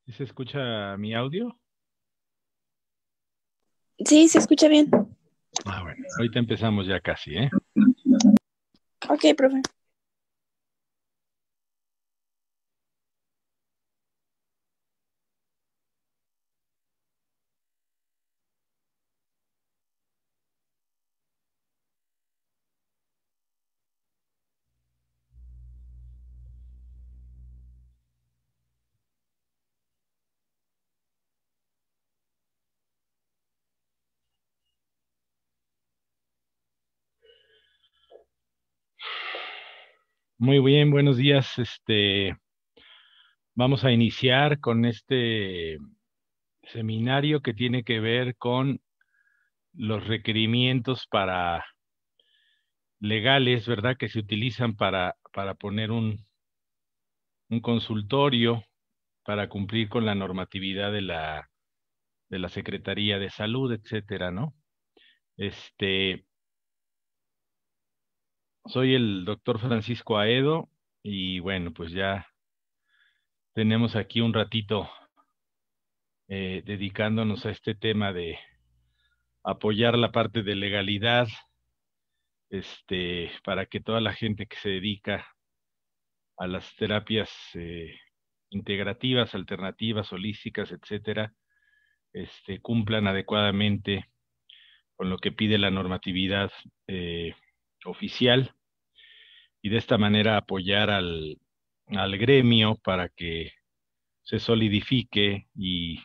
¿Sí se escucha mi audio? Sí, se escucha bien. Ah, bueno, ahorita empezamos ya casi, ¿eh? Ok, profe. Muy bien, buenos días. Vamos a iniciar con este seminario que tiene que ver con los requerimientos para legales, ¿verdad? Que se utilizan para poner un consultorio para cumplir con la normatividad de la Secretaría de Salud, etcétera, ¿no? Este, Soy el doctor Francisco Aedo y bueno, pues ya tenemos aquí un ratito dedicándonos a este tema de apoyar la parte de legalidad, para que toda la gente que se dedica a las terapias integrativas, alternativas, holísticas, etcétera, cumplan adecuadamente con lo que pide la normatividad eh, oficial y de esta manera apoyar al gremio para que se solidifique y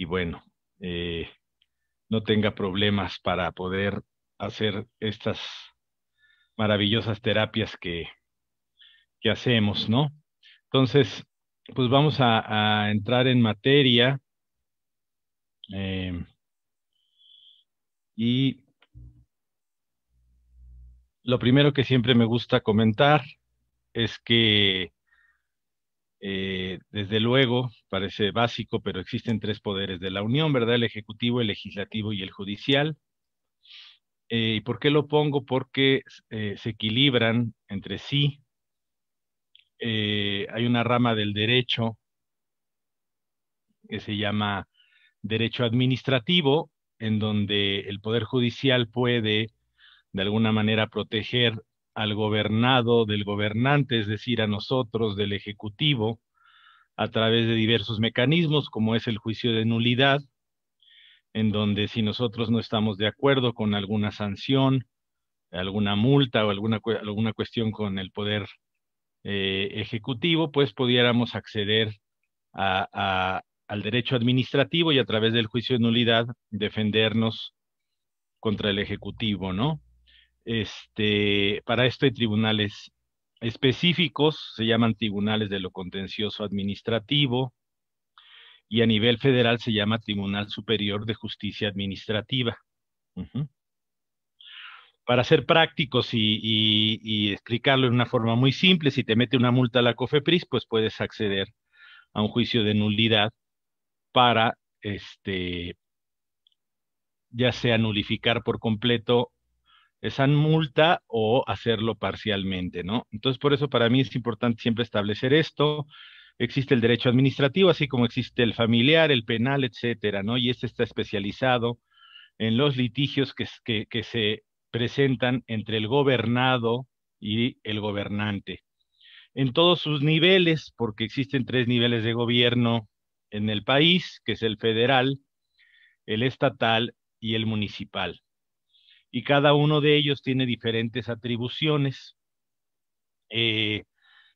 bueno, eh, no tenga problemas para poder hacer estas maravillosas terapias que hacemos, ¿no? Entonces, pues vamos a entrar en materia eh, y lo primero que siempre me gusta comentar es que, desde luego, parece básico, pero existen tres poderes de la Unión, ¿verdad? El ejecutivo, el legislativo y el judicial. ¿Y por qué lo pongo? Porque se equilibran entre sí. Hay una rama del derecho que se llama derecho administrativo, en donde el Poder Judicial puede, de alguna manera, proteger al gobernado del gobernante, es decir, a nosotros del Ejecutivo, a través de diversos mecanismos, como es el juicio de nulidad, en donde si nosotros no estamos de acuerdo con alguna sanción, alguna multa o alguna cuestión con el Poder Ejecutivo, pues pudiéramos acceder al derecho administrativo y a través del juicio de nulidad defendernos contra el Ejecutivo, ¿no? Para esto hay tribunales específicos, se llaman tribunales de lo contencioso administrativo y a nivel federal se llama Tribunal Superior de Justicia Administrativa. Ujú. Para ser prácticos y explicarlo de una forma muy simple, si te mete una multa a la COFEPRIS, pues puedes acceder a un juicio de nulidad para, ya sea nulificar por completo esa multa o hacerlo parcialmente, ¿no? Entonces, por eso para mí es importante siempre establecer esto. Existe el derecho administrativo, así como existe el familiar, el penal, etcétera, ¿no? Y este está especializado en los litigios que se presentan entre el gobernado y el gobernante. En todos sus niveles, porque existen tres niveles de gobierno en el país, que es el federal, el estatal y el municipal. Y cada uno de ellos tiene diferentes atribuciones eh,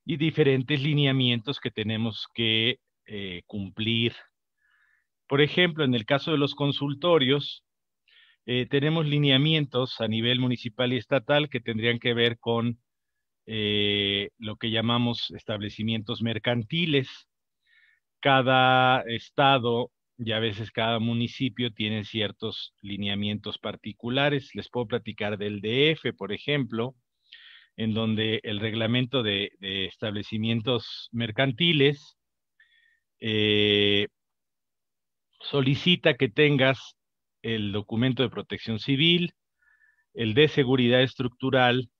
y diferentes lineamientos que tenemos que cumplir. Por ejemplo, en el caso de los consultorios, tenemos lineamientos a nivel municipal y estatal que tendrían que ver con lo que llamamos establecimientos mercantiles. Cada estado y a veces cada municipio tiene ciertos lineamientos particulares. Les puedo platicar del DF, por ejemplo, en donde el reglamento de establecimientos mercantiles eh, solicita que tengas el documento de protección civil, el de seguridad estructural,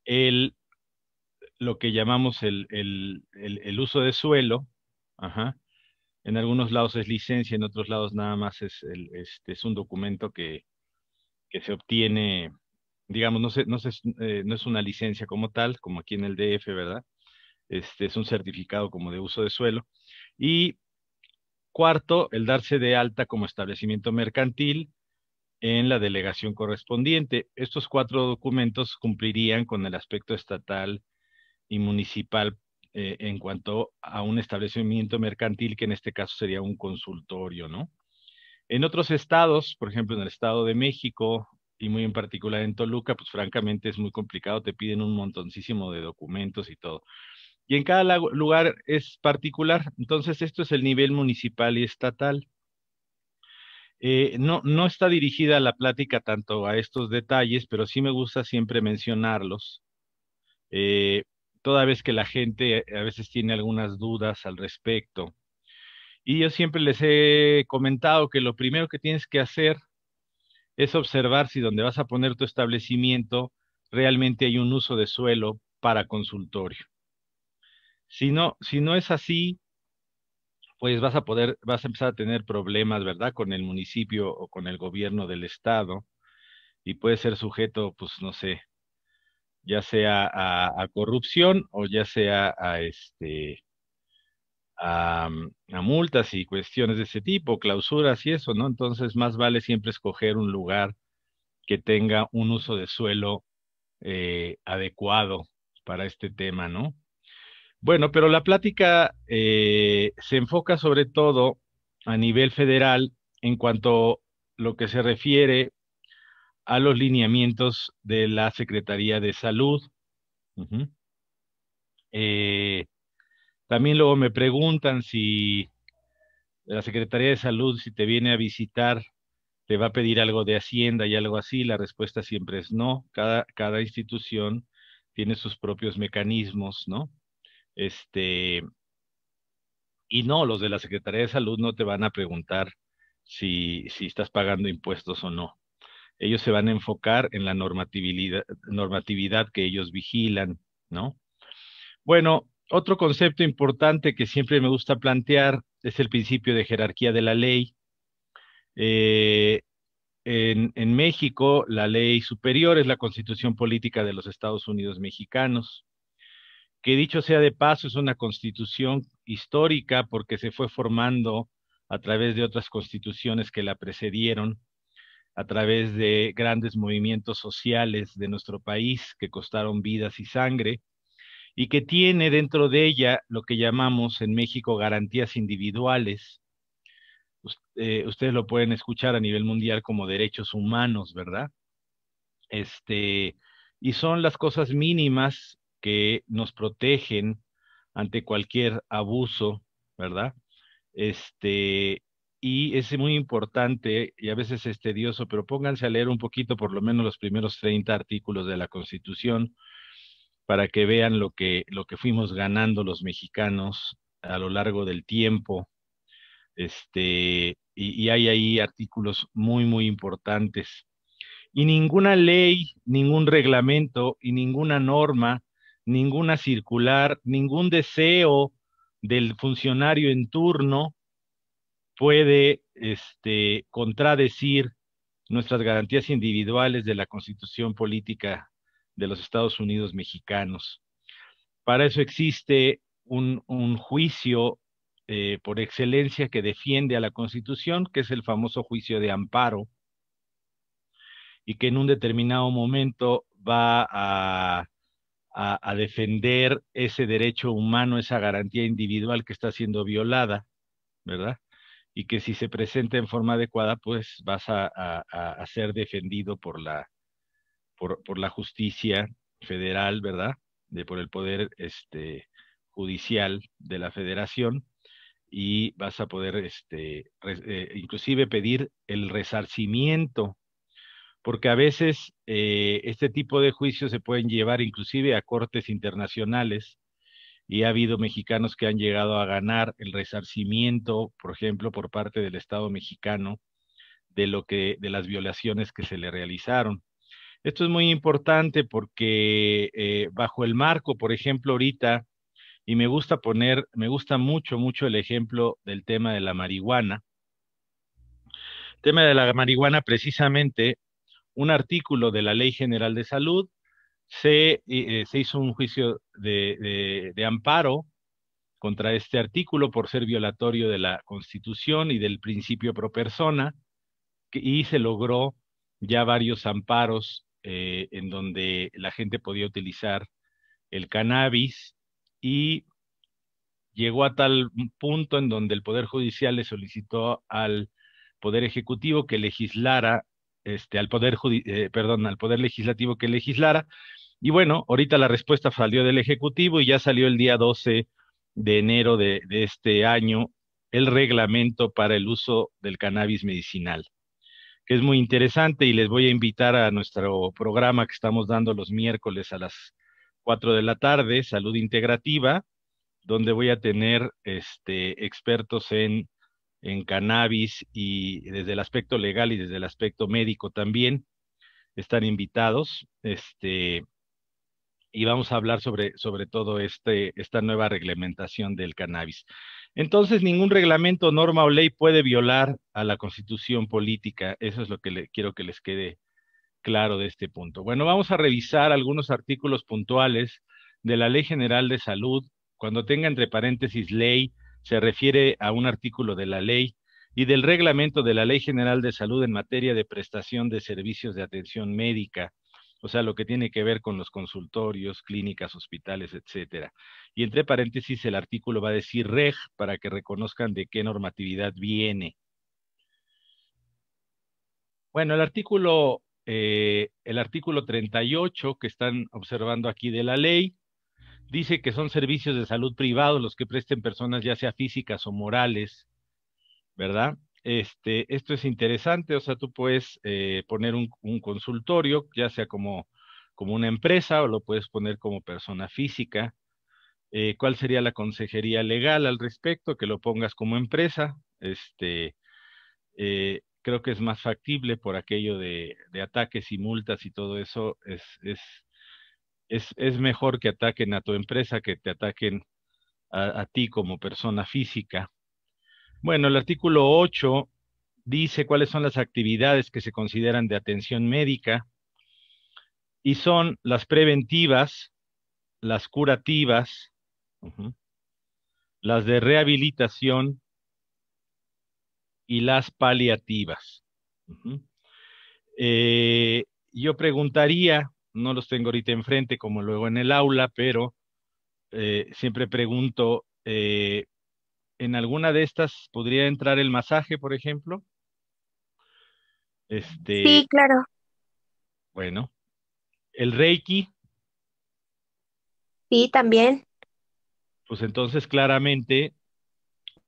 el, lo que llamamos el uso de suelo, Ajá. En algunos lados es licencia, en otros lados nada más es un documento que se obtiene, digamos, no es una licencia como tal, como aquí en el DF, ¿verdad? Es un certificado como de uso de suelo. Y cuarto, el darse de alta como establecimiento mercantil en la delegación correspondiente. Estos cuatro documentos cumplirían con el aspecto estatal y municipal en cuanto a un establecimiento mercantil, que en este caso sería un consultorio, ¿no? En otros estados, por ejemplo, en el Estado de México y muy en particular en Toluca, pues francamente es muy complicado, te piden un montoncísimo de documentos y todo. Y en cada lugar es particular, entonces esto es el nivel municipal y estatal. No está dirigida la plática tanto a estos detalles, pero sí me gusta siempre mencionarlos, eh, toda vez que la gente a veces tiene algunas dudas al respecto. Y yo siempre les he comentado que lo primero que tienes que hacer es observar si donde vas a poner tu establecimiento realmente hay un uso de suelo para consultorio. Si no es así, pues vas a empezar a tener problemas, ¿verdad? Con el municipio o con el gobierno del estado y puede ser sujeto, pues no sé, ya sea a corrupción o ya sea a multas y cuestiones de ese tipo, clausuras y eso, ¿no? Entonces, más vale siempre escoger un lugar que tenga un uso de suelo adecuado para este tema, ¿no? Bueno, pero la plática se enfoca sobre todo a nivel federal en cuanto a lo que se refiere a los lineamientos de la Secretaría de Salud. Ujú. Eh, También luego me preguntan si la Secretaría de Salud, si te viene a visitar, te va a pedir algo de Hacienda y algo así. La respuesta siempre es no. Cada institución tiene sus propios mecanismos, ¿no? Este, y no, los de la Secretaría de Salud no te van a preguntar si estás pagando impuestos o no. Ellos se van a enfocar en la normatividad que ellos vigilan, ¿no? Bueno, otro concepto importante que siempre me gusta plantear es el principio de jerarquía de la ley. Eh, en México, la ley superior es la Constitución Política de los Estados Unidos Mexicanos, que dicho sea de paso, es una constitución histórica porque se fue formando a través de otras constituciones que la precedieron, a través de grandes movimientos sociales de nuestro país que costaron vidas y sangre, y que tiene dentro de ella lo que llamamos en México garantías individuales. Ustedes lo pueden escuchar a nivel mundial como derechos humanos, ¿verdad? Este, y son las cosas mínimas que nos protegen ante cualquier abuso, ¿verdad? Este, y es muy importante y a veces es tedioso, pero pónganse a leer un poquito, por lo menos los primeros 30 artículos de la Constitución, para que vean lo que fuimos ganando los mexicanos a lo largo del tiempo. Y hay ahí artículos muy, muy importantes. Y ninguna ley, ningún reglamento y ninguna norma, ninguna circular, ningún deseo del funcionario en turno puede contradecir nuestras garantías individuales de la Constitución Política de los Estados Unidos Mexicanos. Para eso existe un juicio por excelencia que defiende a la Constitución, que es el famoso juicio de amparo, y que en un determinado momento va a defender ese derecho humano, esa garantía individual que está siendo violada, ¿verdad? Y que si se presenta en forma adecuada, pues vas a ser defendido por la justicia federal, ¿verdad? Por el poder judicial de la federación y vas a poder inclusive pedir el resarcimiento, porque a veces este tipo de juicios se pueden llevar inclusive a cortes internacionales y ha habido mexicanos que han llegado a ganar el resarcimiento, por ejemplo, por parte del Estado mexicano de las violaciones que se le realizaron. Esto es muy importante porque bajo el marco, por ejemplo, ahorita y me gusta mucho, mucho el ejemplo del tema de la marihuana. El tema de la marihuana, precisamente, un artículo de la Ley General de Salud, se hizo un juicio de amparo contra este artículo por ser violatorio de la Constitución y del principio pro persona, y se logró ya varios amparos en donde la gente podía utilizar el cannabis, y llegó a tal punto en donde el Poder Judicial le solicitó al Poder Ejecutivo que legislara, al Poder Legislativo que legislara. Y bueno, ahorita la respuesta salió del Ejecutivo y ya salió el día 12 de enero de este año el reglamento para el uso del cannabis medicinal, que es muy interesante, y les voy a invitar a nuestro programa que estamos dando los miércoles a las 4 de la tarde, Salud Integrativa, donde voy a tener expertos en cannabis, y desde el aspecto legal y desde el aspecto médico también están invitados, y vamos a hablar sobre todo esta nueva reglamentación del cannabis. Entonces, ningún reglamento, norma o ley puede violar a la Constitución política. Eso es lo que quiero que les quede claro de este punto. Bueno, vamos a revisar algunos artículos puntuales de la Ley General de Salud. Cuando tenga entre paréntesis ley, se refiere a un artículo de la ley, y del reglamento de la Ley General de Salud en materia de prestación de servicios de atención médica, o sea, lo que tiene que ver con los consultorios, clínicas, hospitales, etcétera. Y entre paréntesis el artículo va a decir reg, para que reconozcan de qué normatividad viene. Bueno, el artículo 38 que están observando aquí de la ley dice que son servicios de salud privados los que presten personas, ya sea físicas o morales, ¿verdad? Esto es interesante, o sea, tú puedes poner un consultorio, ya sea como una empresa, o lo puedes poner como persona física. ¿Cuál sería la consejería legal al respecto? Que lo pongas como empresa. Creo que es más factible por aquello de ataques y multas y todo eso. Es mejor que ataquen a tu empresa que te ataquen a ti como persona física. Bueno, el artículo 8 dice cuáles son las actividades que se consideran de atención médica, y son las preventivas, las curativas, ujú, las de rehabilitación y las paliativas. Ujú. Yo preguntaría, no los tengo ahorita enfrente como luego en el aula, pero siempre pregunto, ¿en alguna de estas podría entrar el masaje, por ejemplo? Sí, Este, claro. bueno, el Reiki, Sí, también. pues entonces claramente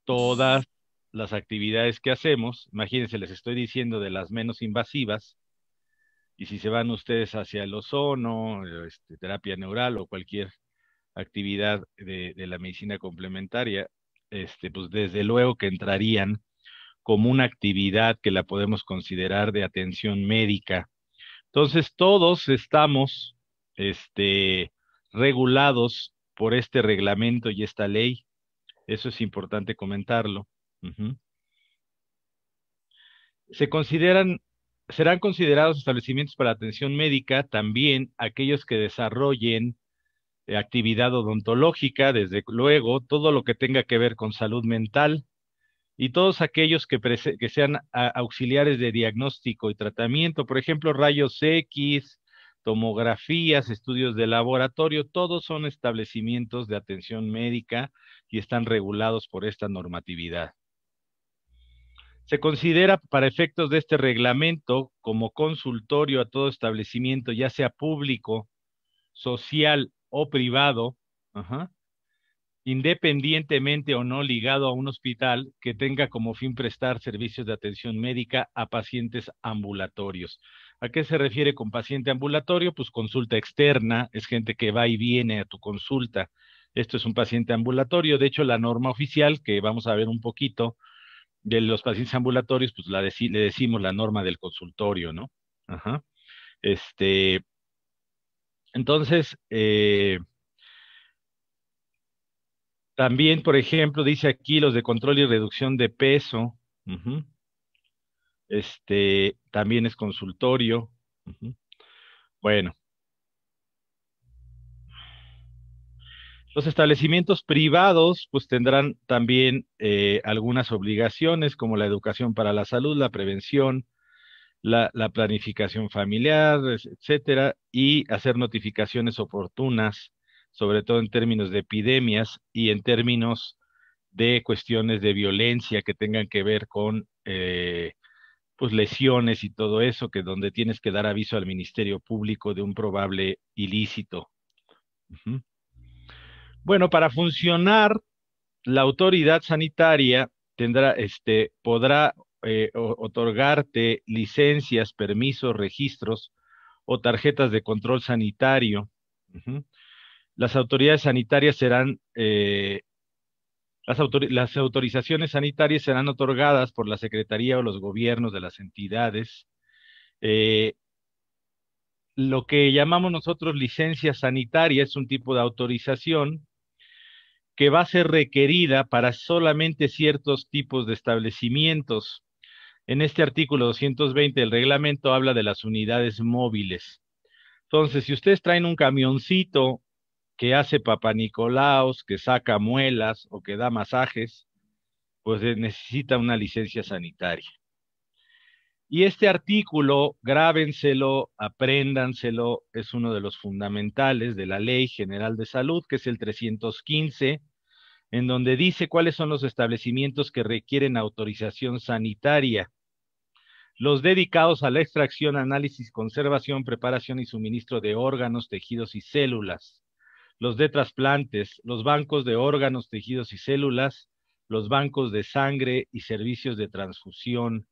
todas las actividades que hacemos, imagínense, les estoy diciendo de las menos invasivas, y si se van ustedes hacia el ozono, terapia neural o cualquier actividad de la medicina complementaria, pues desde luego que entrarían como una actividad que la podemos considerar de atención médica. Entonces, todos estamos, regulados por este reglamento y esta ley. Eso es importante comentarlo. Ujú. Se consideran, serán considerados establecimientos para atención médica también aquellos que desarrollen actividad odontológica, desde luego, todo lo que tenga que ver con salud mental, y todos aquellos que sean auxiliares de diagnóstico y tratamiento, por ejemplo, rayos X, tomografías, estudios de laboratorio, todos son establecimientos de atención médica y están regulados por esta normatividad. Se considera para efectos de este reglamento como consultorio a todo establecimiento, ya sea público, social o privado, ajá, independientemente o no ligado a un hospital, que tenga como fin prestar servicios de atención médica a pacientes ambulatorios. ¿A qué se refiere con paciente ambulatorio? Pues consulta externa, es gente que va y viene a tu consulta. Esto es un paciente ambulatorio. De hecho, la norma oficial, que vamos a ver un poquito, de los pacientes ambulatorios, pues le decimos la norma del consultorio, ¿no? Ajá. Entonces, También, por ejemplo, dice aquí los de control y reducción de peso. Ujú. También es consultorio. Ujú. Bueno, los establecimientos privados pues tendrán también algunas obligaciones como la educación para la salud, la prevención, la planificación familiar, etcétera, y hacer notificaciones oportunas, sobre todo en términos de epidemias y en términos de cuestiones de violencia que tengan que ver con pues lesiones y todo eso, que donde tienes que dar aviso al Ministerio Público de un probable ilícito. Ujú. Bueno, para funcionar, la autoridad sanitaria podrá otorgarte licencias, permisos, registros o tarjetas de control sanitario. Ujú. Las autoridades sanitarias serán, las autorizaciones sanitarias serán otorgadas por la Secretaría o los gobiernos de las entidades. Eh, lo que llamamos nosotros licencia sanitaria es un tipo de autorización que va a ser requerida para solamente ciertos tipos de establecimientos. En este artículo 220 del reglamento habla de las unidades móviles. Entonces, si ustedes traen un camioncito que hace papanicolaos, que saca muelas o que da masajes, pues necesita una licencia sanitaria. Y este artículo, grábenselo, apréndanselo, es uno de los fundamentales de la Ley General de Salud, que es el 315, en donde dice cuáles son los establecimientos que requieren autorización sanitaria. Los dedicados a la extracción, análisis, conservación, preparación y suministro de órganos, tejidos y células. Los de trasplantes, los bancos de órganos, tejidos y células, los bancos de sangre y servicios de transfusión.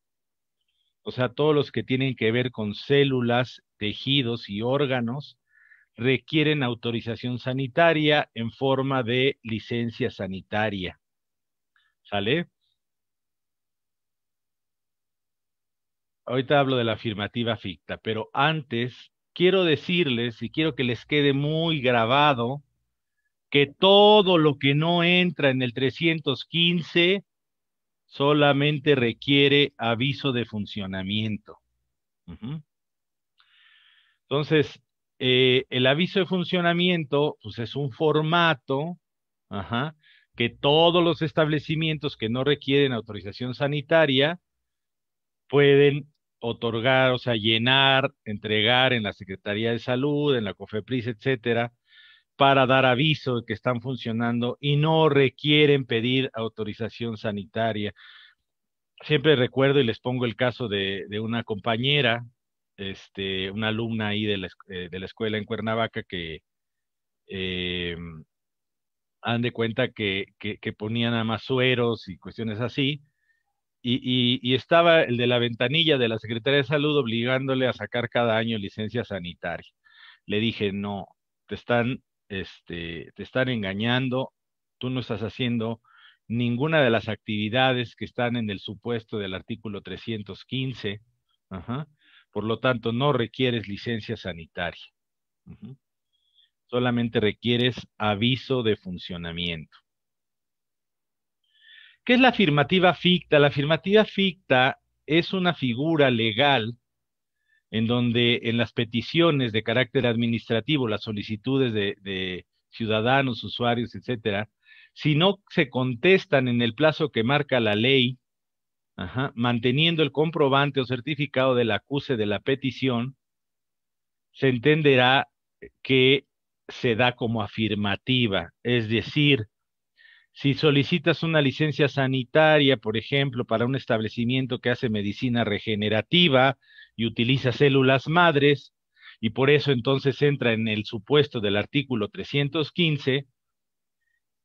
O sea, todos los que tienen que ver con células, tejidos y órganos requieren autorización sanitaria en forma de licencia sanitaria. ¿Sale? Ahorita hablo de la afirmativa ficta, pero antes quiero decirles y quiero que les quede muy grabado que todo lo que no entra en el 315 solamente requiere aviso de funcionamiento. Ujú. Entonces, el aviso de funcionamiento, pues es un formato, ajá, que todos los establecimientos que no requieren autorización sanitaria pueden otorgar, o sea, llenar, entregar en la Secretaría de Salud, en la COFEPRIS, etcétera, para dar aviso de que están funcionando y no requieren pedir autorización sanitaria. Siempre recuerdo y les pongo el caso de una compañera, una alumna ahí de la escuela en Cuernavaca que eh, han de cuenta que ponían nada más sueros y cuestiones así, y estaba el de la ventanilla de la Secretaría de Salud obligándole a sacar cada año licencia sanitaria. Le dije, no, te están engañando, tú no estás haciendo ninguna de las actividades que están en el supuesto del artículo 315, ajá, por lo tanto no requieres licencia sanitaria, ujú, solamente requieres aviso de funcionamiento. ¿Qué es la afirmativa ficta? La afirmativa ficta es una figura legal en donde en las peticiones de carácter administrativo, las solicitudes de ciudadanos, usuarios, etcétera, si no se contestan en el plazo que marca la ley, ajá, manteniendo el comprobante o certificado del acuse de la petición, se entenderá que se da como afirmativa, es decir, si solicitas una licencia sanitaria, por ejemplo, para un establecimiento que hace medicina regenerativa y utiliza células madres, y por eso entonces entra en el supuesto del artículo 315,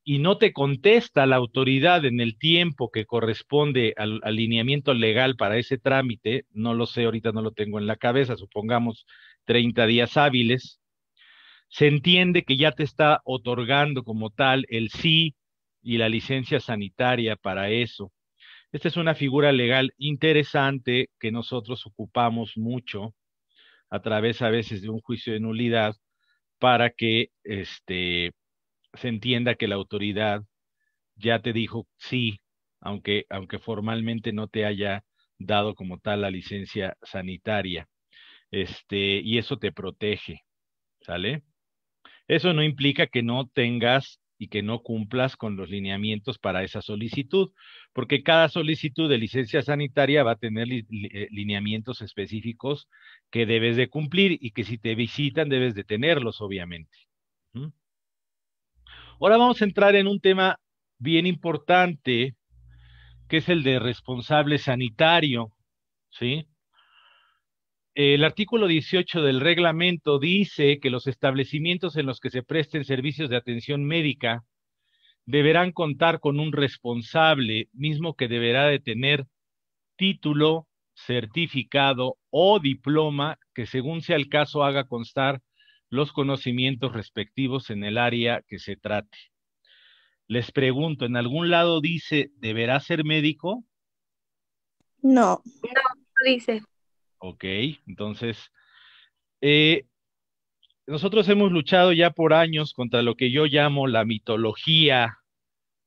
y no te contesta la autoridad en el tiempo que corresponde al alineamiento legal para ese trámite, no lo sé, ahorita no lo tengo en la cabeza, supongamos 30 días hábiles, se entiende que ya te está otorgando como tal el sí y la licencia sanitaria para eso. Esta es una figura legal interesante que nosotros ocupamos mucho a través a veces de un juicio de nulidad para que se entienda que la autoridad ya te dijo sí, aunque formalmente no te haya dado como tal la licencia sanitaria. Y eso te protege, ¿sale? Eso no implica que no tengas y que no cumplas con los lineamientos para esa solicitud, porque cada solicitud de licencia sanitaria va a tener lineamientos específicos que debes de cumplir y que si te visitan debes de tenerlos, obviamente. ¿Mm? Ahora vamos a entrar en un tema bien importante, que es el de responsable sanitario, ¿sí? El artículo 18 del reglamento dice que los establecimientos en los que se presten servicios de atención médica deberán contar con un responsable, mismo que deberá de tener título, certificado o diploma que según sea el caso haga constar los conocimientos respectivos en el área que se trate. Les pregunto, ¿en algún lado dice deberá ser médico? No. No, dice. Ok, entonces, eh, nosotros hemos luchado ya por años contra lo que yo llamo la mitología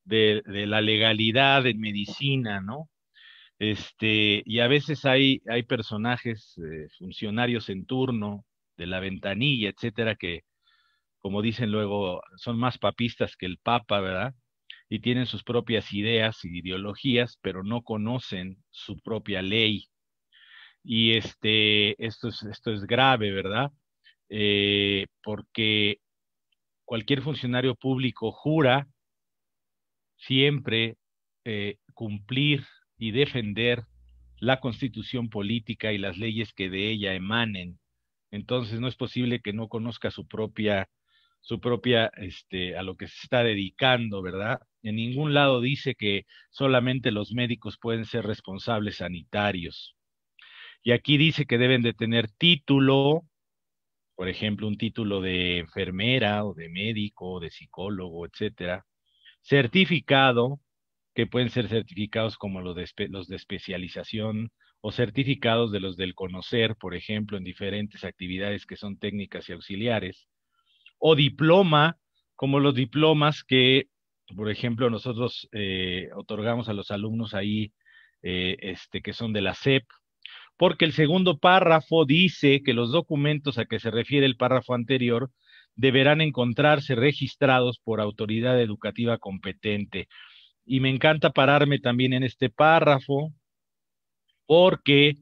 de la legalidad en medicina, ¿no? Y a veces hay personajes, funcionarios en turno, de la ventanilla, etcétera, que, como dicen luego, son más papistas que el Papa, ¿verdad? Y tienen sus propias ideas y ideologías, pero no conocen su propia ley. Y esto es grave, ¿verdad? Porque cualquier funcionario público jura siempre cumplir y defender la constitución política y las leyes que de ella emanen. Entonces no es posible que no conozca a lo que se está dedicando, ¿verdad? En ningún lado dice que solamente los médicos pueden ser responsables sanitarios. Y aquí dice que deben de tener título, por ejemplo, un título de enfermera o de médico o de psicólogo, etcétera, certificado, que pueden ser certificados como los de especialización o certificados de los del conocer, por ejemplo, en diferentes actividades que son técnicas y auxiliares, o diploma, como los diplomas que, por ejemplo, nosotros otorgamos a los alumnos ahí, que son de la SEP, porque el segundo párrafo dice que los documentos a que se refiere el párrafo anterior deberán encontrarse registrados por autoridad educativa competente. Y me encanta pararme también en este párrafo porque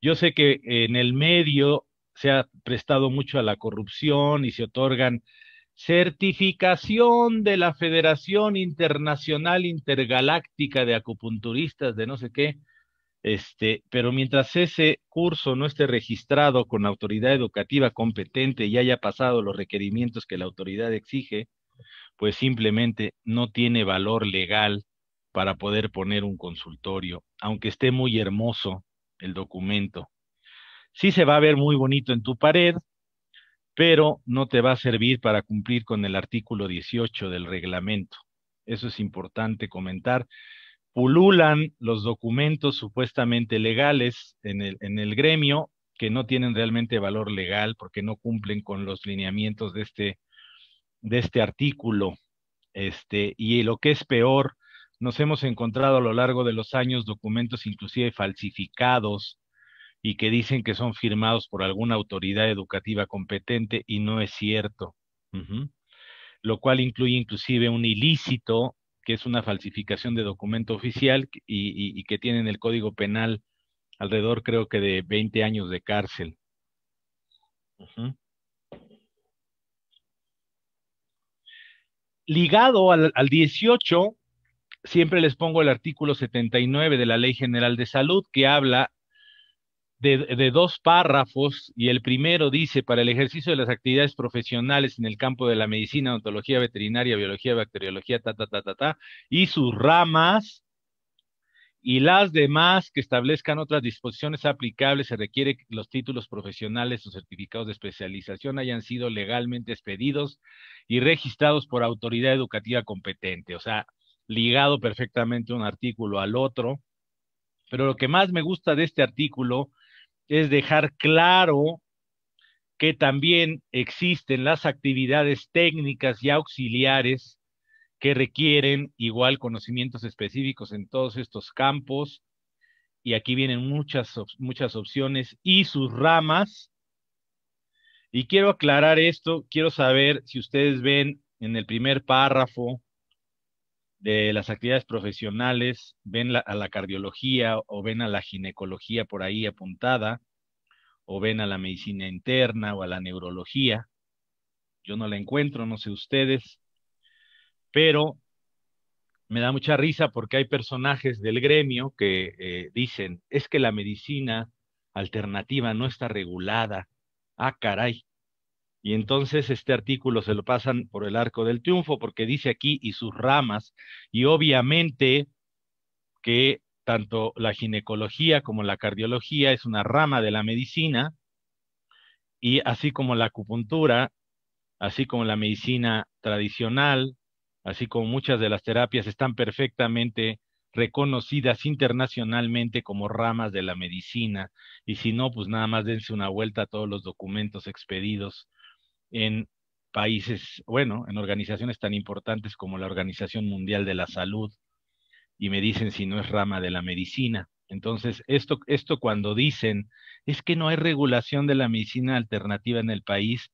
yo sé que en el medio se ha prestado mucho a la corrupción y se otorgan certificación de la Federación Internacional Intergaláctica de Acupunturistas de no sé qué, pero mientras ese curso no esté registrado con autoridad educativa competente y haya pasado los requerimientos que la autoridad exige, pues simplemente no tiene valor legal para poder poner un consultorio, aunque esté muy hermoso el documento. Sí se va a ver muy bonito en tu pared, pero no te va a servir para cumplir con el artículo 18 del reglamento. Eso es importante comentar. Pululan los documentos supuestamente legales en el gremio que no tienen realmente valor legal porque no cumplen con los lineamientos de este artículo. Y lo que es peor, nos hemos encontrado a lo largo de los años documentos inclusive falsificados y que dicen que son firmados por alguna autoridad educativa competente y no es cierto. Ujú. Lo cual incluye inclusive un ilícito, que es una falsificación de documento oficial y que tiene en el Código Penal alrededor creo que de 20 años de cárcel. Ujú. Ligado al 18, siempre les pongo el artículo 79 de la Ley General de Salud, que habla de dos párrafos, y el primero dice, para el ejercicio de las actividades profesionales en el campo de la medicina, odontología veterinaria, biología, bacteriología, y sus ramas, y las demás que establezcan otras disposiciones aplicables, se requiere que los títulos profesionales o certificados de especialización hayan sido legalmente expedidos y registrados por autoridad educativa competente. O sea, ligado perfectamente un artículo al otro. Pero lo que más me gusta de este artículo es dejar claro que también existen las actividades técnicas y auxiliares que requieren igual conocimientos específicos en todos estos campos, y aquí vienen muchas opciones y sus ramas. Y quiero aclarar esto, quiero saber si ustedes ven en el primer párrafo de las actividades profesionales, ven a la cardiología o ven a la ginecología por ahí apuntada, o ven a la medicina interna o a la neurología. Yo no la encuentro, no sé ustedes, pero me da mucha risa porque hay personajes del gremio que dicen, es que la medicina alternativa no está regulada. Ah, caray. Y entonces este artículo se lo pasan por el arco del triunfo porque dice aquí y sus ramas, y obviamente que tanto la ginecología como la cardiología es una rama de la medicina, y así como la acupuntura, así como la medicina tradicional, así como muchas de las terapias están perfectamente reconocidas internacionalmente como ramas de la medicina, y si no, pues nada más dense una vuelta a todos los documentos expedidos en países, bueno, en organizaciones tan importantes como la Organización Mundial de la Salud, y me dicen si no es rama de la medicina. Entonces, esto cuando dicen es que no hay regulación de la medicina alternativa en el país,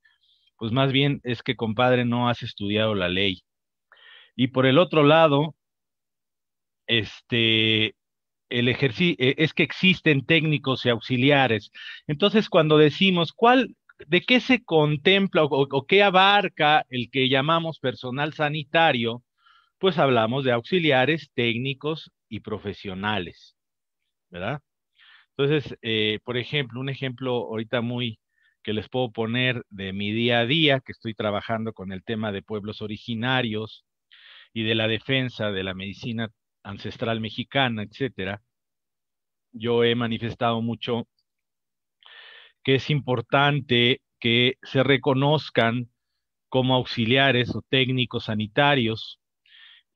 pues más bien es que, compadre, no has estudiado la ley. Y por el otro lado, este, el ejercicio, es que existen técnicos y auxiliares. Entonces, cuando decimos de qué se contempla o qué abarca el que llamamos personal sanitario, pues hablamos de auxiliares, técnicos y profesionales, ¿verdad? Entonces, por ejemplo, un ejemplo ahorita muy que les puedo poner de mi día a día, que estoy trabajando con el tema de pueblos originarios y de la defensa de la medicina ancestral mexicana, etcétera. Yo he manifestado mucho que es importante que se reconozcan como auxiliares o técnicos sanitarios,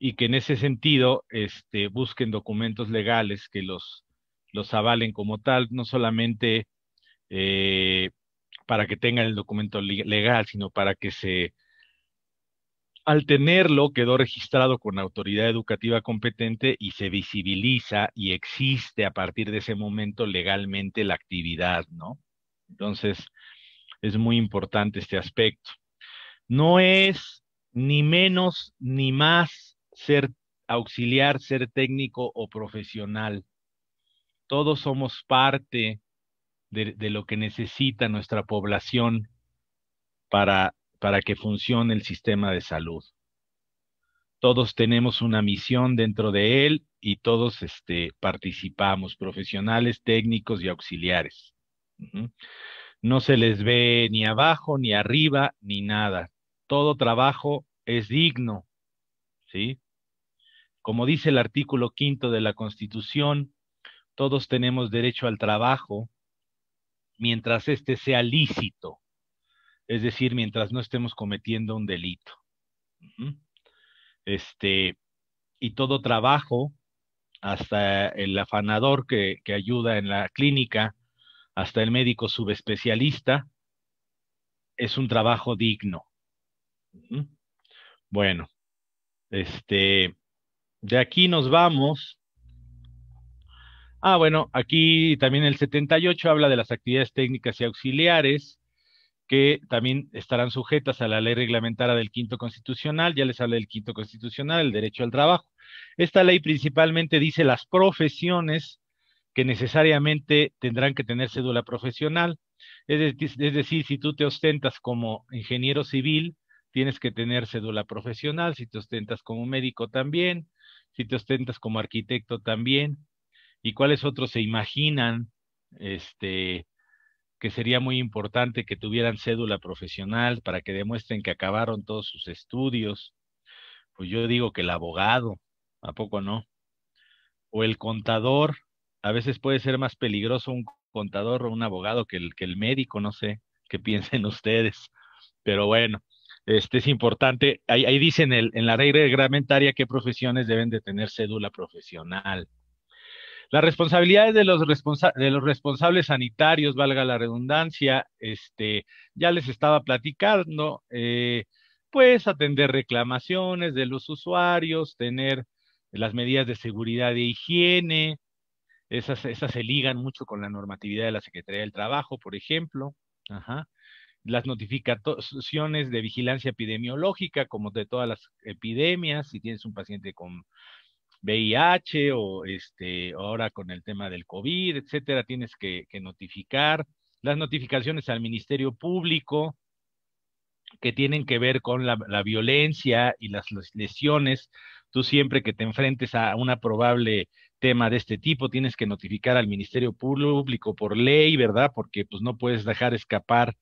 y que en ese sentido busquen documentos legales que los avalen como tal, no solamente eh, para que tengan el documento legal, sino para que al tenerlo, quedó registrado con la autoridad educativa competente y se visibiliza y existe a partir de ese momento legalmente la actividad, ¿no? Entonces, es muy importante este aspecto. No es ni menos ni más ser auxiliar, ser técnico o profesional. Todos somos parte de lo que necesita nuestra población para que funcione el sistema de salud. Todos tenemos una misión dentro de él y todos participamos, profesionales, técnicos y auxiliares. Ujú. No se les ve ni abajo, ni arriba, ni nada. Todo trabajo es digno, ¿sí? Como dice el artículo 5 de la Constitución, todos tenemos derecho al trabajo mientras éste sea lícito, es decir, mientras no estemos cometiendo un delito. Ujú. Este, y todo trabajo, hasta el afanador que ayuda en la clínica, hasta el médico subespecialista, es un trabajo digno. Ujú. Bueno, este, de aquí nos vamos. Ah, bueno, aquí también el 78 habla de las actividades técnicas y auxiliares, que también estarán sujetas a la ley reglamentaria del quinto constitucional. Ya les hablé del quinto constitucional, el derecho al trabajo. Esta ley principalmente dice las profesiones que necesariamente tendrán que tener cédula profesional. Es decir, si tú te ostentas como ingeniero civil, tienes que tener cédula profesional; si te ostentas como médico también; si te ostentas como arquitecto también. ¿Y cuáles otros se imaginan que sería muy importante que tuvieran cédula profesional para que demuestren que acabaron todos sus estudios? Pues yo digo que el abogado, ¿a poco no? O el contador. A veces puede ser más peligroso un contador o un abogado que el médico, no sé qué piensen ustedes. Pero bueno, es importante. Ahí dice en la ley reglamentaria qué profesiones deben de tener cédula profesional. Las responsabilidades de los responsables sanitarios, valga la redundancia, ya les estaba platicando. pues atender reclamaciones de los usuarios, tener las medidas de seguridad e higiene, esas se ligan mucho con la normatividad de la Secretaría del Trabajo, por ejemplo. Ajá. Las notificaciones de vigilancia epidemiológica, como de todas las epidemias, si tienes un paciente con VIH o ahora con el tema del COVID, etcétera, tienes que notificar. Las notificaciones al Ministerio Público, que tienen que ver con la violencia y las lesiones. Tú siempre que te enfrentes a una probable tema de este tipo, tienes que notificar al Ministerio Público por ley, ¿verdad? Porque pues no puedes dejar escapar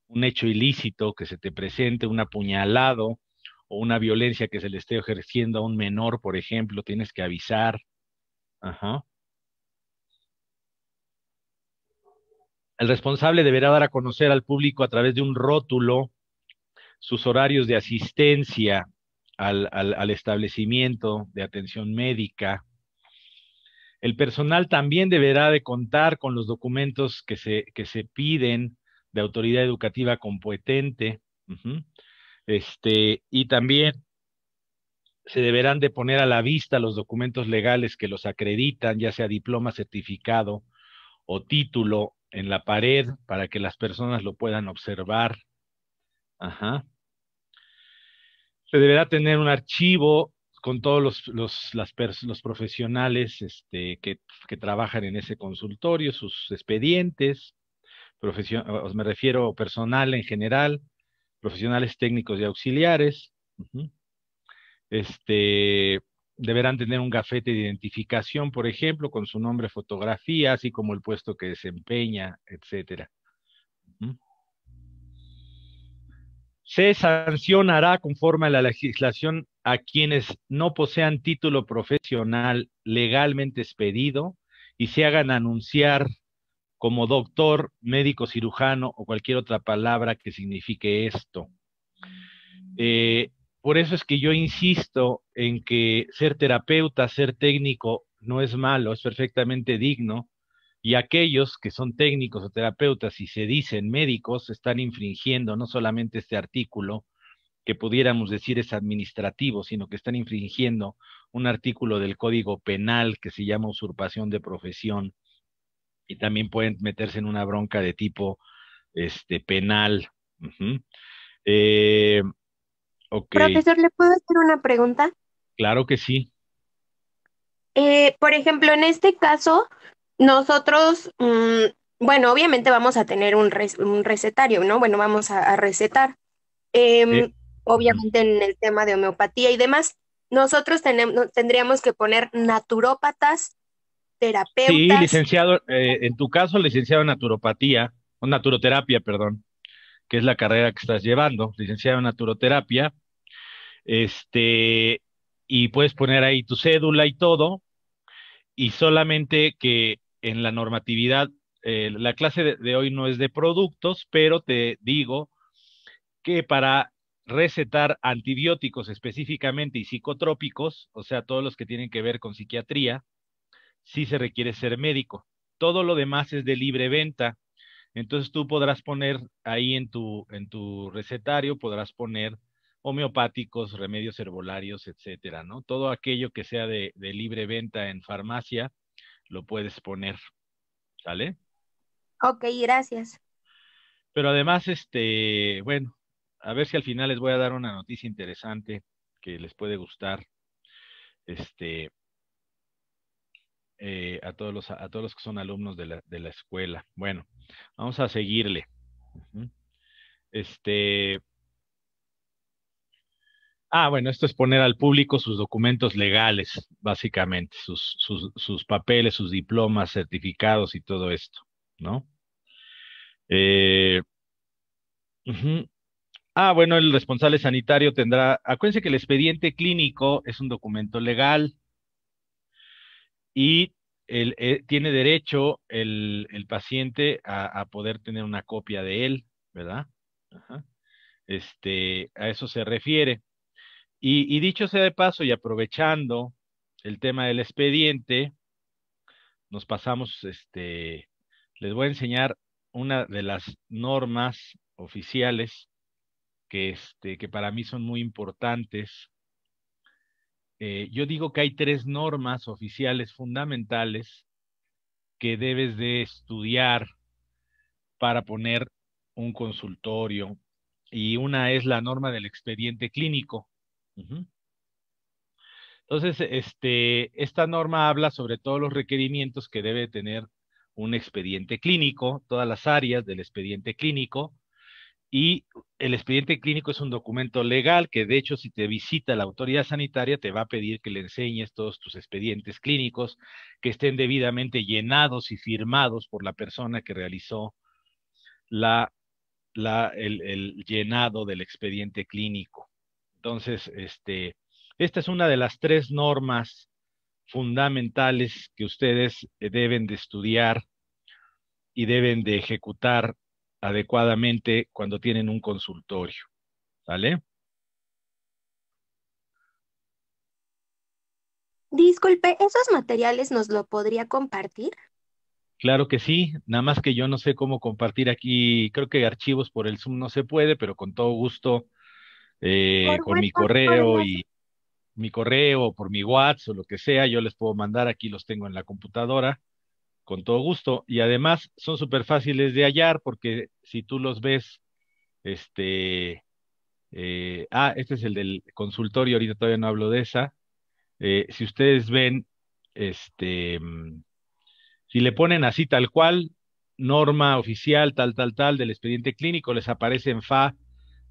un hecho ilícito que se te presente, un apuñalado o una violencia que se le esté ejerciendo a un menor, por ejemplo, tienes que avisar. Ajá. El responsable deberá dar a conocer al público a través de un rótulo sus horarios de asistencia al establecimiento de atención médica. El personal también deberá de contar con los documentos que se piden de autoridad educativa competente. Uh-huh. Y también se deberán de poner a la vista los documentos legales que los acreditan, ya sea diploma, certificado o título en la pared para que las personas lo puedan observar. Ajá. Se deberá tener un archivo con todos los profesionales que trabajan en ese consultorio, sus expedientes, me refiero personal en general, profesionales técnicos y auxiliares. Uh-huh. Este, Deberán tener un gafete de identificación, por ejemplo, con su nombre, fotografía, así como el puesto que desempeña, etcétera. Uh-huh. Se sancionará conforme a la legislación a quienes no posean título profesional legalmente expedido y se hagan anunciar como doctor, médico cirujano o cualquier otra palabra que signifique esto. Eh, por eso es que yo insisto en que ser terapeuta, ser técnico no es malo, es perfectamente digno, y aquellos que son técnicos o terapeutas y se dicen médicos están infringiendo no solamente este artículo, que pudiéramos decir es administrativo, sino que están infringiendo un artículo del Código Penal que se llama usurpación de profesión, y también pueden meterse en una bronca de tipo penal. Uh-huh. eh, ok, Profesor, ¿le puedo hacer una pregunta? claro que sí. Por ejemplo, en este caso, nosotros, bueno, obviamente vamos a tener un recetario, ¿no? Bueno, vamos a recetar. Eh, Em, uh-huh. Obviamente en el tema de homeopatía y demás, nosotros tendríamos que poner naturópatas, Sí, terapeutas. licenciado, en tu caso, licenciado en naturopatía, o naturoterapia, perdón, que es la carrera que estás llevando, licenciado en naturoterapia, este, y puedes poner ahí tu cédula y todo, y solamente que en la normatividad, la clase de hoy no es de productos, pero te digo que para recetar antibióticos específicamente y psicotrópicos, o sea, todos los que tienen que ver con psiquiatría, sí se requiere ser médico. Todo lo demás es de libre venta. Entonces tú podrás poner ahí en tu recetario, podrás poner homeopáticos, remedios herbolarios, etcétera, ¿no? Todo aquello que sea de libre venta en farmacia, lo puedes poner, ¿sale? Ok, gracias. Pero además, bueno, a ver si al final les voy a dar una noticia interesante que les puede gustar, este, a todos los que son alumnos de la escuela. Bueno, vamos a seguirle. Ujú. Este, bueno, esto es poner al público sus documentos legales, básicamente, sus papeles, sus diplomas, certificados y todo esto, ¿no? Eh, ujú. Bueno, el responsable sanitario acuérdense que el expediente clínico es un documento legal y tiene derecho el paciente a poder tener una copia de él, ¿verdad? Ajá. A eso se refiere. Y dicho sea de paso y aprovechando el tema del expediente, nos pasamos, les voy a enseñar una de las normas oficiales que para mí son muy importantes. Yo digo que hay tres normas oficiales fundamentales que debes de estudiar para poner un consultorio, y una es la norma del expediente clínico. Ujú. Entonces, esta norma habla sobre todos los requerimientos que debe tener un expediente clínico, todas las áreas del expediente clínico, y el expediente clínico es un documento legal que, de hecho, si te visita la autoridad sanitaria, te va a pedir que le enseñes todos tus expedientes clínicos, que estén debidamente llenados y firmados por la persona que realizó la, el llenado del expediente clínico. Entonces, esta es una de las tres normas fundamentales que ustedes deben de estudiar y deben de ejecutar adecuadamente cuando tienen un consultorio, ¿vale? Disculpe, ¿esos materiales nos lo podría compartir? Claro que sí, nada más que yo no sé cómo compartir aquí, creo que archivos por el Zoom no se puede, pero con todo gusto, Por con WhatsApp podría ser. mi correo o por mi WhatsApp o lo que sea, yo les puedo mandar, aquí los tengo en la computadora, con todo gusto. Y además son súper fáciles de hallar porque si tú los ves, este, este es el del consultorio, ahorita todavía no hablo de esa. Si ustedes ven, si le ponen así tal cual, norma oficial, tal, del expediente clínico, les aparece en FA,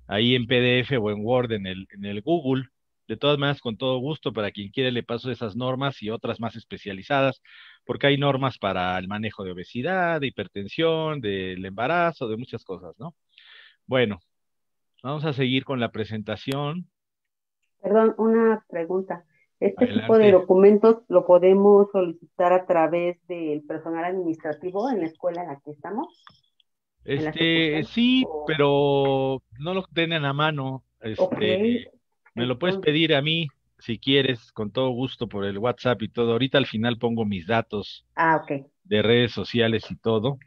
ahí en PDF o en Word en el Google. De todas maneras, con todo gusto, para quien quiere le paso esas normas y otras más especializadas, porque hay normas para el manejo de obesidad, de hipertensión, del embarazo, de muchas cosas, ¿no? Bueno, vamos a seguir con la presentación. Perdón, una pregunta. ¿Este tipo de Adelante. documentos lo podemos solicitar a través del personal administrativo en la escuela en la que estamos, en la sucursal? Sí, pero no lo tienen a mano. Ok, Me lo puedes entonces, pedir a mí si quieres, con todo gusto por el WhatsApp y todo. Ahorita al final pongo mis datos ok, de redes sociales y todo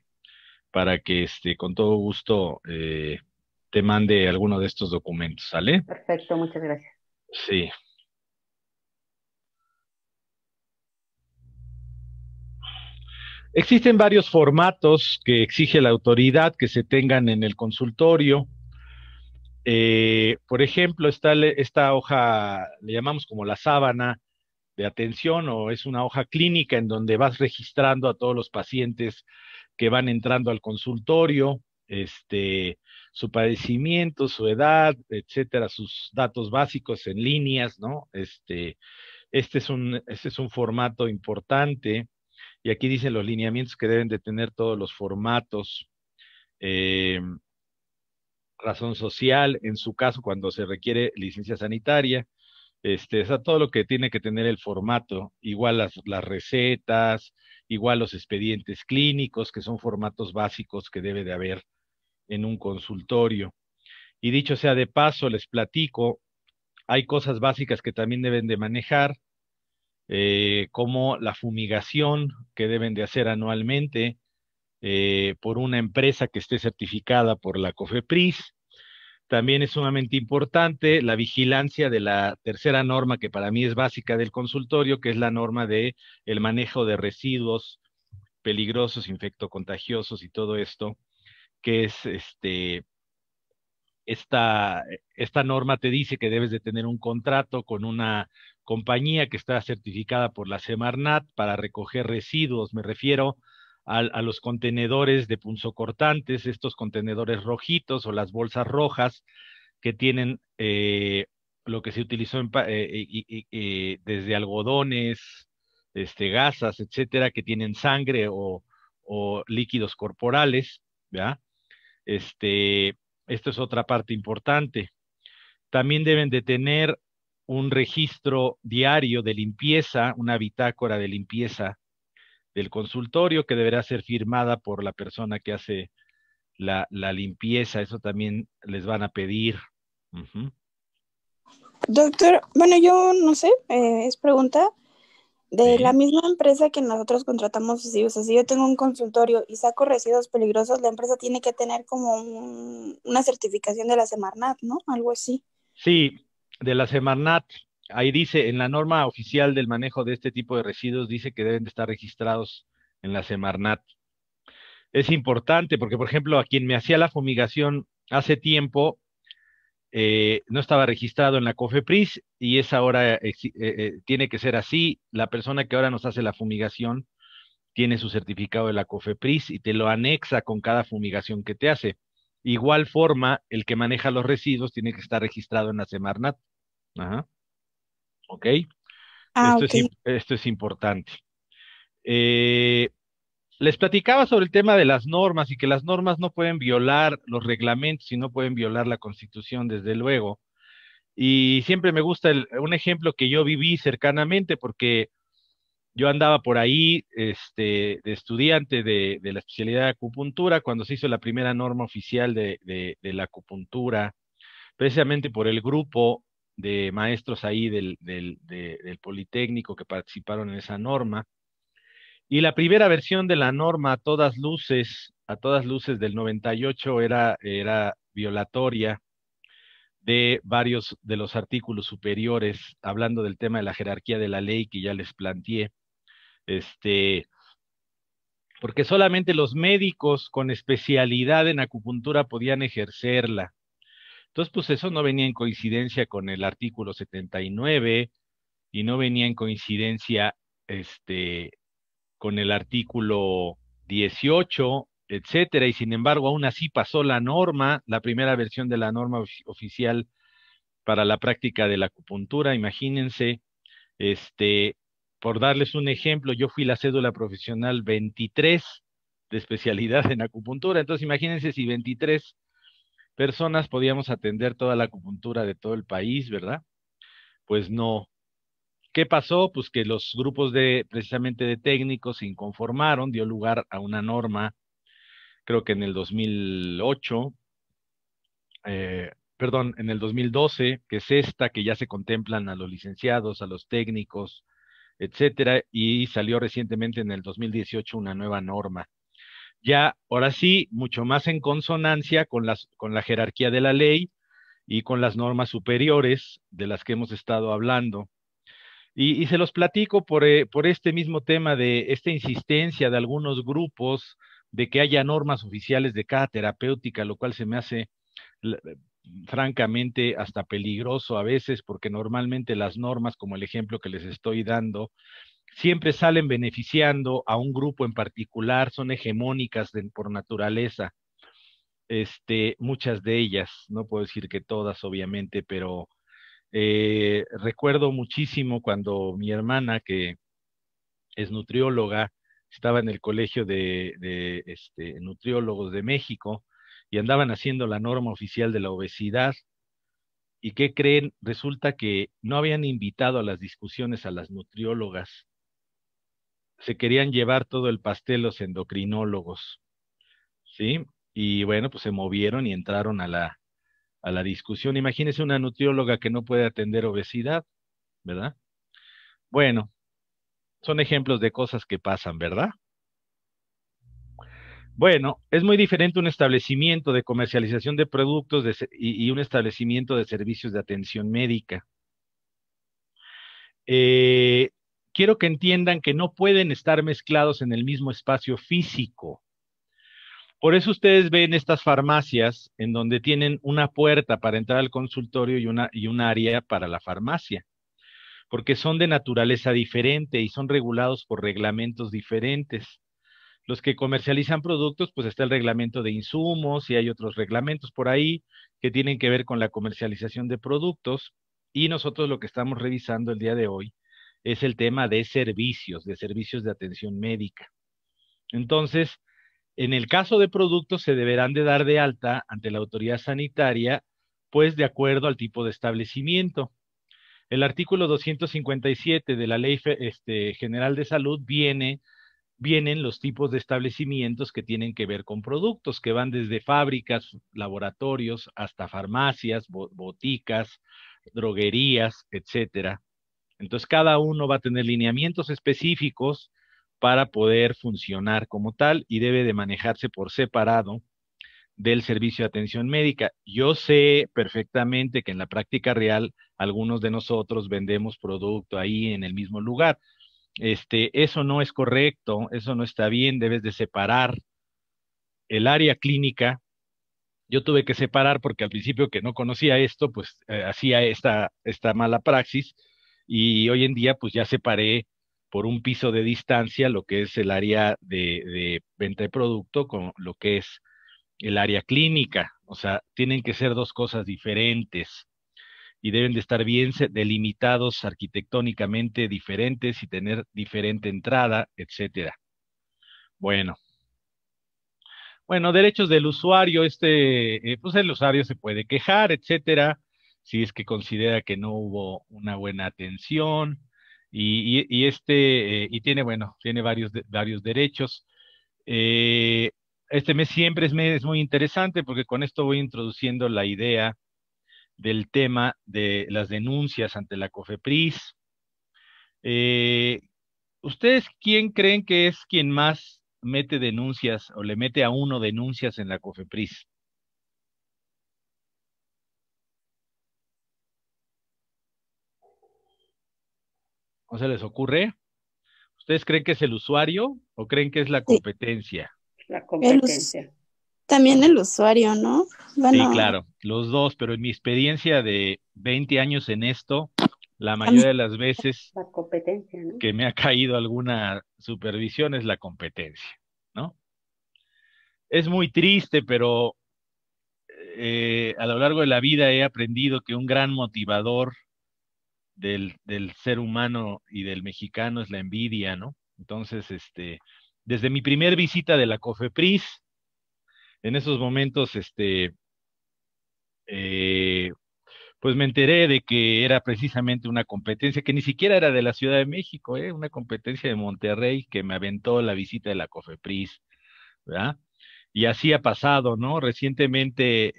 para que con todo gusto te mande alguno de estos documentos, ¿sale? perfecto, muchas gracias. Sí. Existen varios formatos que exige la autoridad que se tengan en el consultorio. Por ejemplo, está esta hoja, le llamamos como la sábana de atención, o es una hoja clínica en donde vas registrando a todos los pacientes que van entrando al consultorio, su padecimiento, su edad, etcétera, sus datos básicos en líneas, ¿no? Este es un formato importante, y aquí dicen los lineamientos que deben de tener todos los formatos. Eh, Razón social, en su caso, cuando se requiere licencia sanitaria, o sea, todo lo que tiene que tener el formato, igual las recetas, igual los expedientes clínicos, que son formatos básicos que debe de haber en un consultorio. Y dicho sea de paso, les platico, hay cosas básicas que también deben de manejar, como la fumigación que deben de hacer anualmente por una empresa que esté certificada por la COFEPRIS. También es sumamente importante la vigilancia de la tercera norma, que para mí es básica del consultorio, que es la norma de el manejo de residuos peligrosos, infectocontagiosos y todo esto, que es esta norma te dice que debes de tener un contrato con una compañía que está certificada por la Semarnat para recoger residuos. Me refiero a los contenedores de punzocortantes, estos contenedores rojitos o las bolsas rojas que tienen lo que se utilizó desde algodones, gasas, etcétera, que tienen sangre o líquidos corporales, ¿verdad? Este, Esto es otra parte importante. También deben de tener un registro diario de limpieza, una bitácora de limpieza del consultorio que deberá ser firmada por la persona que hace la limpieza. Eso también les van a pedir. Ujú. Doctor, bueno, yo no sé, es pregunta. De la ¿sí? misma empresa que nosotros contratamos, sí, o sea, si yo tengo un consultorio y saco residuos peligrosos, la empresa tiene que tener como una certificación de la Semarnat, ¿no? Algo así. Sí, de la Semarnat, ahí dice, en la norma oficial del manejo de este tipo de residuos, dice que deben de estar registrados en la Semarnat. Es importante porque, por ejemplo, a quien me hacía la fumigación hace tiempo, no estaba registrado en la COFEPRIS y es ahora, tiene que ser así. La persona que ahora nos hace la fumigación tiene su certificado de la COFEPRIS y te lo anexa con cada fumigación que te hace. Igual forma, el que maneja los residuos tiene que estar registrado en la Semarnat. Ajá, ¿ok? Ah, ok. Esto es importante. Eh, Les platicaba sobre el tema de las normas y que las normas no pueden violar los reglamentos y no pueden violar la Constitución, desde luego. Y siempre me gusta un ejemplo que yo viví cercanamente porque yo andaba por ahí de estudiante de la especialidad de acupuntura cuando se hizo la primera norma oficial de la acupuntura, precisamente por el grupo de maestros ahí del Politécnico que participaron en esa norma. Y la primera versión de la norma a todas luces del 98 era violatoria de varios de los artículos superiores, hablando del tema de la jerarquía de la ley que ya les planteé, este, porque solamente los médicos con especialidad en acupuntura podían ejercerla. Entonces, pues eso no venía en coincidencia con el artículo 79 y no venía en coincidencia, este, con el artículo 18, etcétera, y sin embargo aún así pasó la norma, la primera versión de la norma oficial para la práctica de la acupuntura. Imagínense, este, por darles un ejemplo, yo fui la cédula profesional 23 de especialidad en acupuntura, entonces imagínense si 23 personas podíamos atender toda la acupuntura de todo el país, ¿verdad? Pues no. ¿Qué pasó? Pues que los grupos precisamente de técnicos se inconformaron, dio lugar a una norma, creo que en el 2008, perdón, en el 2012, que es esta, que ya se contemplan a los licenciados, a los técnicos, etcétera, y salió recientemente en el 2018 una nueva norma. Ya, ahora sí, mucho más en consonancia con la jerarquía de la ley y con las normas superiores de las que hemos estado hablando. Y se los platico por este mismo tema de esta insistencia de algunos grupos de que haya normas oficiales de cada terapéutica, lo cual se me hace francamente hasta peligroso a veces, porque normalmente las normas, como el ejemplo que les estoy dando, siempre salen beneficiando a un grupo en particular, son hegemónicas por naturaleza. Muchas de ellas, no puedo decir que todas, obviamente, pero recuerdo muchísimo cuando mi hermana, que es nutrióloga, estaba en el colegio de nutriólogos de México y andaban haciendo la norma oficial de la obesidad. ¿Y qué creen? Resulta que no habían invitado a las discusiones a las nutriólogas. Se querían llevar todo el pastel los endocrinólogos, ¿sí? Y bueno, pues se movieron y entraron a la discusión. Imagínense una nutrióloga que no puede atender obesidad, ¿verdad? Bueno, son ejemplos de cosas que pasan, ¿verdad? Bueno, es muy diferente un establecimiento de comercialización de productos y un establecimiento de servicios de atención médica. Eh, Quiero que entiendan que no pueden estar mezclados en el mismo espacio físico. Por eso ustedes ven estas farmacias en donde tienen una puerta para entrar al consultorio y un área para la farmacia, porque son de naturaleza diferente y son regulados por reglamentos diferentes. Los que comercializan productos, pues está el reglamento de insumos y hay otros reglamentos por ahí que tienen que ver con la comercialización de productos. Y nosotros lo que estamos revisando el día de hoy es el tema de servicios de atención médica. Entonces, en el caso de productos, se deberán de dar de alta ante la autoridad sanitaria, pues de acuerdo al tipo de establecimiento. El artículo 257 de la Ley General de Salud vienen los tipos de establecimientos que tienen que ver con productos, que van desde fábricas, laboratorios, hasta farmacias, boticas, droguerías, etcétera. Entonces, cada uno va a tener lineamientos específicos para poder funcionar como tal y debe de manejarse por separado del servicio de atención médica. Yo sé perfectamente que en la práctica real algunos de nosotros vendemos producto ahí en el mismo lugar. Eso no es correcto, eso no está bien, debes de separar el área clínica. Yo tuve que separar porque al principio que no conocía esto, pues hacía esta mala praxis y hoy en día pues ya separé por un piso de distancia lo que es el área de venta de producto con lo que es el área clínica. O sea, tienen que ser dos cosas diferentes y deben de estar bien delimitados arquitectónicamente diferentes y tener diferente entrada, etcétera. Bueno. Bueno, derechos del usuario, pues el usuario se puede quejar, etcétera, si es que considera que no hubo una buena atención y tiene, bueno, tiene varios derechos. Eh, este mes siempre es muy interesante porque con esto voy introduciendo la idea del tema de las denuncias ante la COFEPRIS. Eh, ¿Ustedes quién creen que es quien más mete denuncias o le mete a uno denuncias en la COFEPRIS? ¿No se les ocurre? ¿Ustedes creen que es el usuario o creen que es la Sí, competencia? La competencia. también el usuario, ¿no? Sí, Bueno, claro, los dos, pero en mi experiencia de 20 años en esto, la a mí, mayoría de las veces La competencia, ¿no? que me ha caído alguna supervisión es la competencia, ¿no? Es muy triste, pero a lo largo de la vida he aprendido que un gran motivador del ser humano y del mexicano es la envidia, ¿no? Entonces, desde mi primer visita de la COFEPRIS, en esos momentos, eh, pues me enteré de que era precisamente una competencia que ni siquiera era de la Ciudad de México, una competencia de Monterrey que me aventó la visita de la COFEPRIS, ¿verdad? Y así ha pasado, ¿no? Recientemente,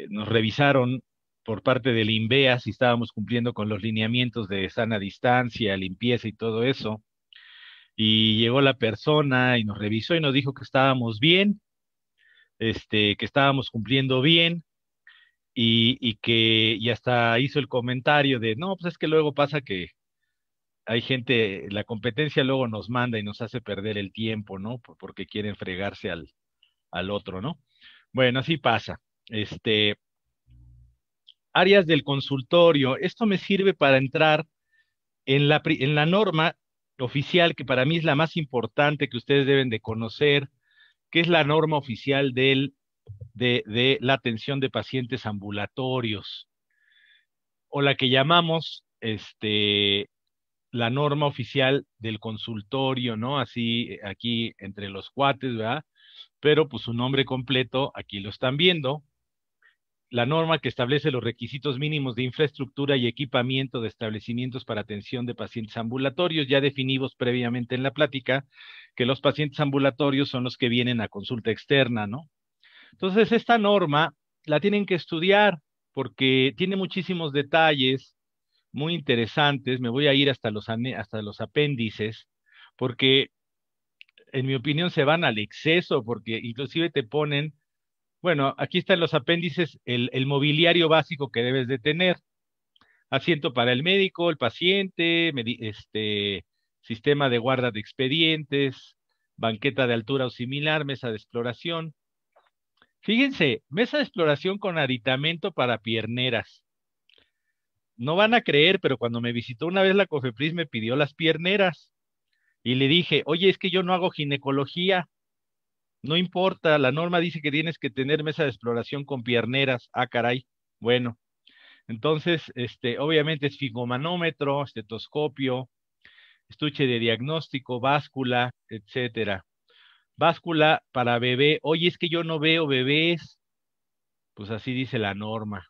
nos revisaron por parte del INVEA si estábamos cumpliendo con los lineamientos de sana distancia, limpieza y todo eso. Y llegó la persona y nos revisó y nos dijo que estábamos bien, que estábamos cumpliendo bien y hasta hizo el comentario de, no, pues es que luego pasa que hay gente, la competencia luego nos manda y nos hace perder el tiempo, ¿no? Porque quieren fregarse al otro, ¿no? Bueno, así pasa. Áreas del consultorio. Esto me sirve para entrar en la norma oficial, que para mí es la más importante que ustedes deben de conocer, que es la norma oficial de la atención de pacientes ambulatorios, o la que llamamos la norma oficial del consultorio, ¿no? Así aquí entre los cuates, ¿verdad? Pero pues su nombre completo, aquí lo están viendo, la norma que establece los requisitos mínimos de infraestructura y equipamiento de establecimientos para atención de pacientes ambulatorios, ya definidos previamente en la plática, que los pacientes ambulatorios son los que vienen a consulta externa, ¿no? Entonces, esta norma la tienen que estudiar porque tiene muchísimos detalles muy interesantes. Me voy a ir hasta los apéndices, porque en mi opinión se van al exceso, porque inclusive te ponen, bueno, aquí están los apéndices, el mobiliario básico que debes de tener. Asiento para el médico, el paciente, sistema de guarda de expedientes, banqueta de altura o similar, mesa de exploración. Fíjense, mesa de exploración con aditamento para pierneras. No van a creer, pero cuando me visitó una vez la COFEPRIS me pidió las pierneras y le dije, oye, es que yo no hago ginecología, no importa, la norma dice que tienes que tener mesa de exploración con pierneras. Ah, caray. Bueno, entonces, obviamente es esfigomanómetro, estetoscopio, estuche de diagnóstico, báscula, etcétera. Báscula para bebé. Oye, es que yo no veo bebés. Pues así dice la norma.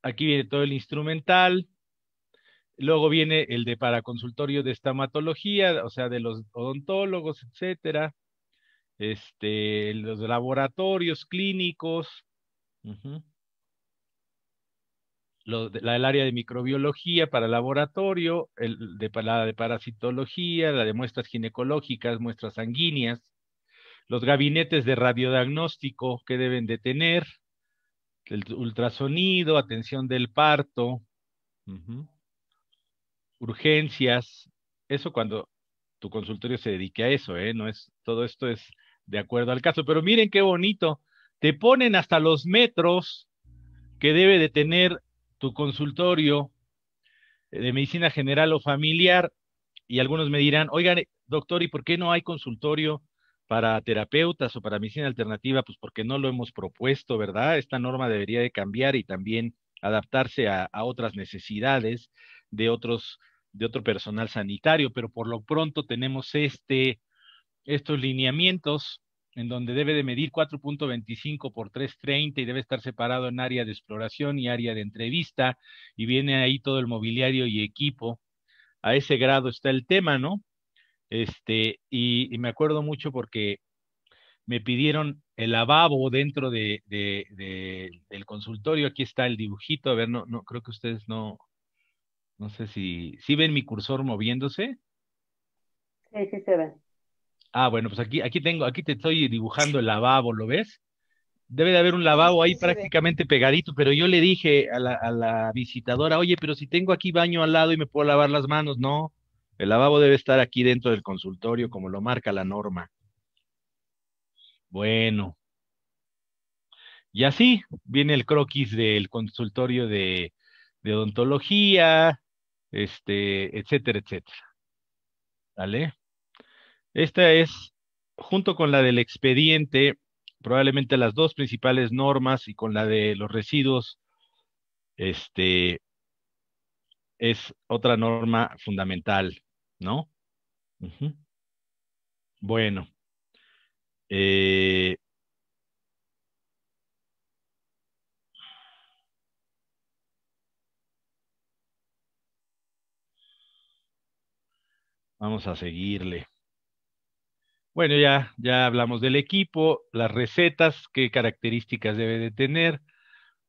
Aquí viene todo el instrumental. Luego viene el de para consultorio de estomatología, o sea, de los odontólogos, etcétera. Los laboratorios clínicos. Ujú. la del área de microbiología para laboratorio, la de parasitología, la de muestras ginecológicas, muestras sanguíneas, los gabinetes de radiodiagnóstico que deben de tener, el ultrasonido, atención del parto, urgencias, eso cuando tu consultorio se dedique a eso, ¿eh? No es, todo esto es de acuerdo al caso, pero miren qué bonito, te ponen hasta los metros que debe de tener tu consultorio de medicina general o familiar, y algunos me dirán, oigan, doctor, ¿y por qué no hay consultorio para terapeutas o para medicina alternativa? Pues porque no lo hemos propuesto, ¿verdad? Esta norma debería de cambiar y también adaptarse a otras necesidades de otro personal sanitario, pero por lo pronto tenemos estos lineamientos en donde debe de medir 4.25 por 3.30 y debe estar separado en área de exploración y área de entrevista, y viene ahí todo el mobiliario y equipo. A ese grado está el tema, ¿no? Y me acuerdo mucho porque me pidieron el lavabo dentro del consultorio. Aquí está el dibujito. A ver, no, creo que ustedes no sé si ven mi cursor moviéndose. Sí, sí se ve. Ah, bueno, pues aquí te estoy dibujando el lavabo, ¿lo ves? Debe de haber un lavabo ahí Sí, se ve. prácticamente pegadito, pero yo le dije a la visitadora, oye, pero si tengo aquí baño al lado y me puedo lavar las manos, no, el lavabo debe estar aquí dentro del consultorio, como lo marca la norma. Bueno, y así viene el croquis del consultorio de odontología, etcétera, etcétera. ¿Vale? Esta es, junto con la del expediente, probablemente las dos principales normas, y con la de los residuos, este, es otra norma fundamental, ¿no? Ujú. Bueno, eh, vamos a seguirle. Bueno, ya hablamos del equipo, las recetas, qué características debe de tener.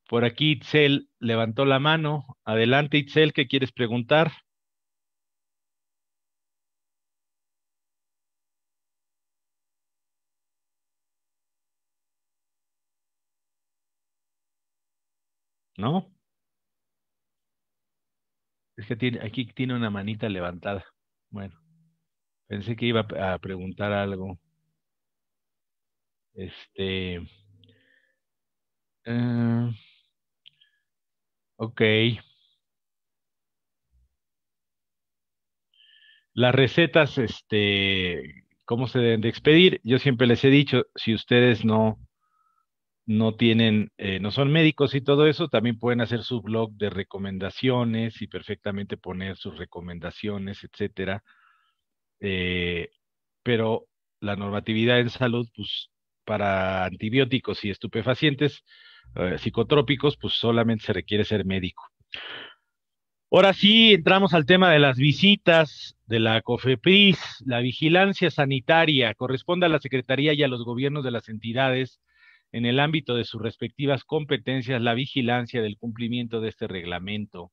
Por aquí Itzel levantó la mano. Adelante, Itzel, ¿qué quieres preguntar? ¿No? Es que aquí tiene una manita levantada. Bueno, pensé que iba a preguntar algo. Este, eh, ok. Las recetas, ¿cómo se deben de expedir? Yo siempre les he dicho, si ustedes no tienen, no son médicos y todo eso, también pueden hacer su blog de recomendaciones y perfectamente poner sus recomendaciones, etcétera. Eh, pero la normatividad en salud, pues, para antibióticos y estupefacientes, psicotrópicos, pues solamente se requiere ser médico. Ahora sí, entramos al tema de las visitas de la COFEPRIS. La vigilancia sanitaria corresponde a la Secretaría y a los gobiernos de las entidades en el ámbito de sus respectivas competencias, la vigilancia del cumplimiento de este reglamento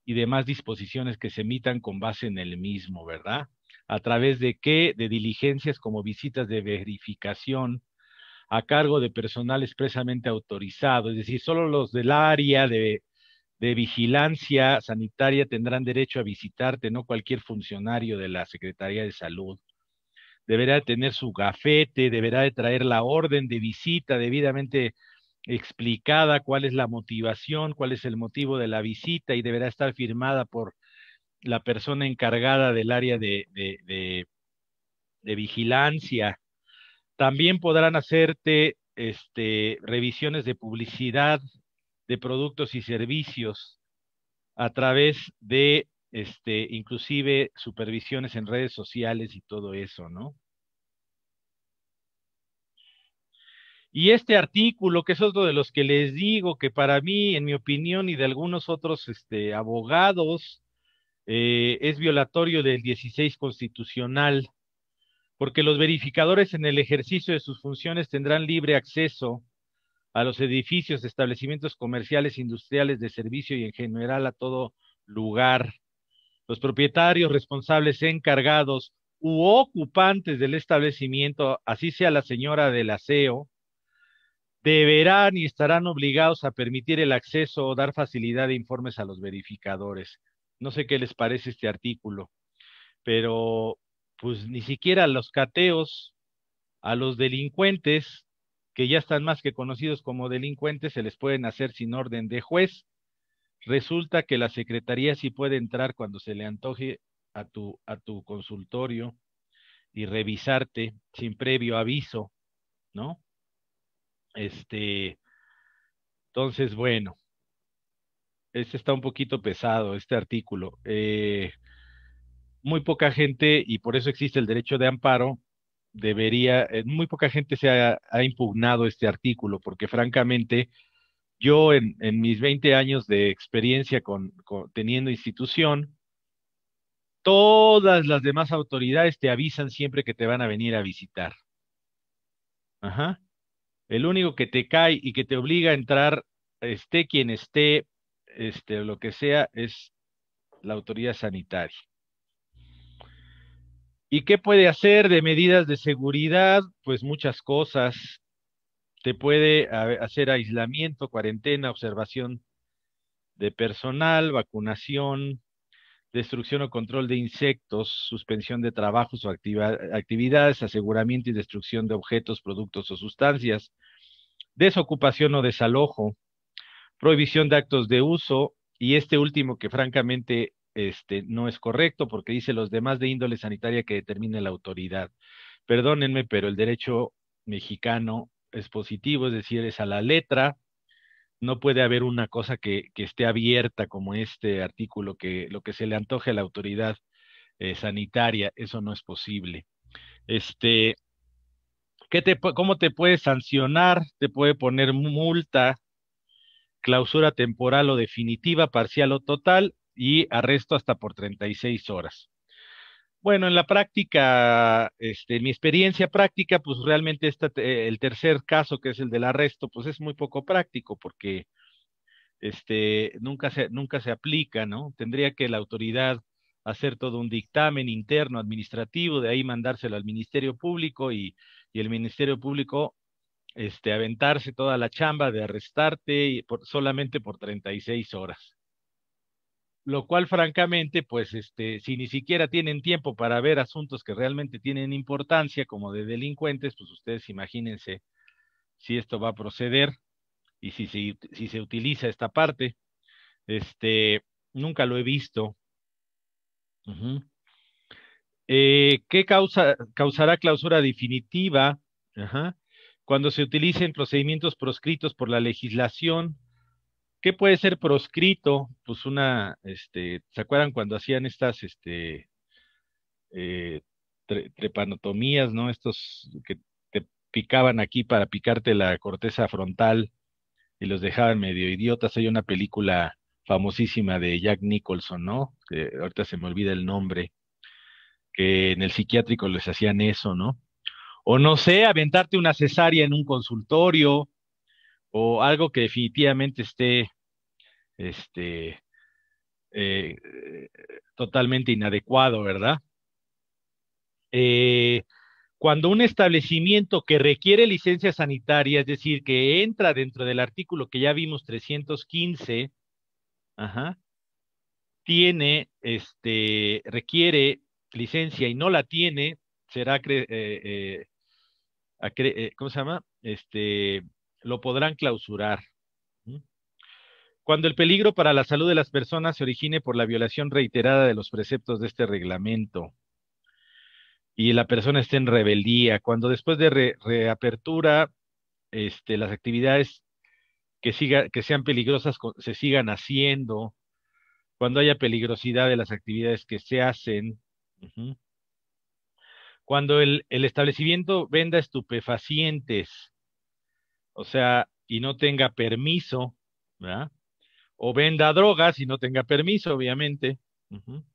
y demás disposiciones que se emitan con base en el mismo, ¿verdad? ¿A través de qué? De diligencias como visitas de verificación a cargo de personal expresamente autorizado, es decir, solo los del área de vigilancia sanitaria tendrán derecho a visitarte, no cualquier funcionario de la Secretaría de Salud. Deberá de tener su gafete, deberá de traer la orden de visita debidamente explicada, cuál es la motivación, cuál es el motivo de la visita, y deberá estar firmada por la persona encargada del área de vigilancia. También podrán hacerte revisiones de publicidad de productos y servicios a través de inclusive supervisiones en redes sociales y todo eso, ¿no? Y este artículo, que es otro de los que les digo, que para mí, en mi opinión, y de algunos otros abogados, es violatorio del 16 constitucional, porque los verificadores en el ejercicio de sus funciones tendrán libre acceso a los edificios, establecimientos comerciales, industriales, de servicio y en general a todo lugar. Los propietarios, responsables, encargados u ocupantes del establecimiento, así sea la señora del aseo, deberán y estarán obligados a permitir el acceso o dar facilidad de informes a los verificadores. No sé qué les parece este artículo, pero pues ni siquiera a los cateos, a los delincuentes, que ya están más que conocidos como delincuentes, se les pueden hacer sin orden de juez. Resulta que la secretaría sí puede entrar cuando se le antoje a tu consultorio y revisarte sin previo aviso, ¿no? Entonces, bueno, este está un poquito pesado, este artículo. Muy poca gente, y por eso existe el derecho de amparo, muy poca gente ha impugnado este artículo, porque francamente, yo en mis 20 años de experiencia teniendo institución, todas las demás autoridades te avisan siempre que te van a venir a visitar. Ajá. El único que te cae y que te obliga a entrar, esté quien esté, lo que sea, es la autoridad sanitaria. ¿Y qué puede hacer de medidas de seguridad? Pues muchas cosas. Te puede hacer aislamiento, cuarentena, observación de personal, vacunación, destrucción o control de insectos, suspensión de trabajos o actividades, aseguramiento y destrucción de objetos, productos o sustancias, desocupación o desalojo, prohibición de actos de uso, y este último que francamente no es correcto porque dice los demás de índole sanitaria que determine la autoridad. Perdónenme, pero el derecho mexicano es positivo, es decir, es a la letra. No puede haber una cosa que esté abierta como este artículo, que lo que se le antoje a la autoridad sanitaria, eso no es posible. ¿Cómo te puede sancionar? Te puede poner multa, clausura temporal o definitiva, parcial o total, y arresto hasta por 36 horas. Bueno, en la práctica, en mi experiencia práctica, pues realmente el tercer caso, que es el del arresto, pues es muy poco práctico porque nunca se aplica, ¿no? Tendría que la autoridad hacer todo un dictamen interno administrativo, de ahí mandárselo al Ministerio Público y el Ministerio Público aventarse toda la chamba de arrestarte solamente por 36 horas. Lo cual, francamente, pues, si ni siquiera tienen tiempo para ver asuntos que realmente tienen importancia, como de delincuentes, pues ustedes imagínense si esto va a proceder y si se utiliza esta parte. Nunca lo he visto. Ujú. ¿Qué causará clausura definitiva? Ajá. Cuando se utilicen procedimientos proscritos por la legislación. ¿Qué puede ser proscrito? Pues ¿se acuerdan cuando hacían estas, eh, trepanotomías, ¿no? Estos que te picaban aquí para picarte la corteza frontal y los dejaban medio idiotas. Hay una película famosísima de Jack Nicholson, ¿no? Que ahorita se me olvida el nombre, que en el psiquiátrico les hacían eso, ¿no? O no sé, aventarte una cesárea en un consultorio o algo que definitivamente esté, este, eh, totalmente inadecuado, ¿verdad? Eh, Cuando un establecimiento que requiere licencia sanitaria, es decir, que entra dentro del artículo que ya vimos 315, ajá, requiere licencia y no la tiene, será, ¿cómo se llama? Lo podrán clausurar. ¿Mm? Cuando el peligro para la salud de las personas se origine por la violación reiterada de los preceptos de este reglamento y la persona esté en rebeldía, cuando después de reapertura, las actividades que sean peligrosas se sigan haciendo, cuando haya peligrosidad de las actividades que se hacen, ujú. Cuando el establecimiento venda estupefacientes, o sea, y no tenga permiso, ¿verdad? O venda drogas y no tenga permiso, obviamente. Ujú.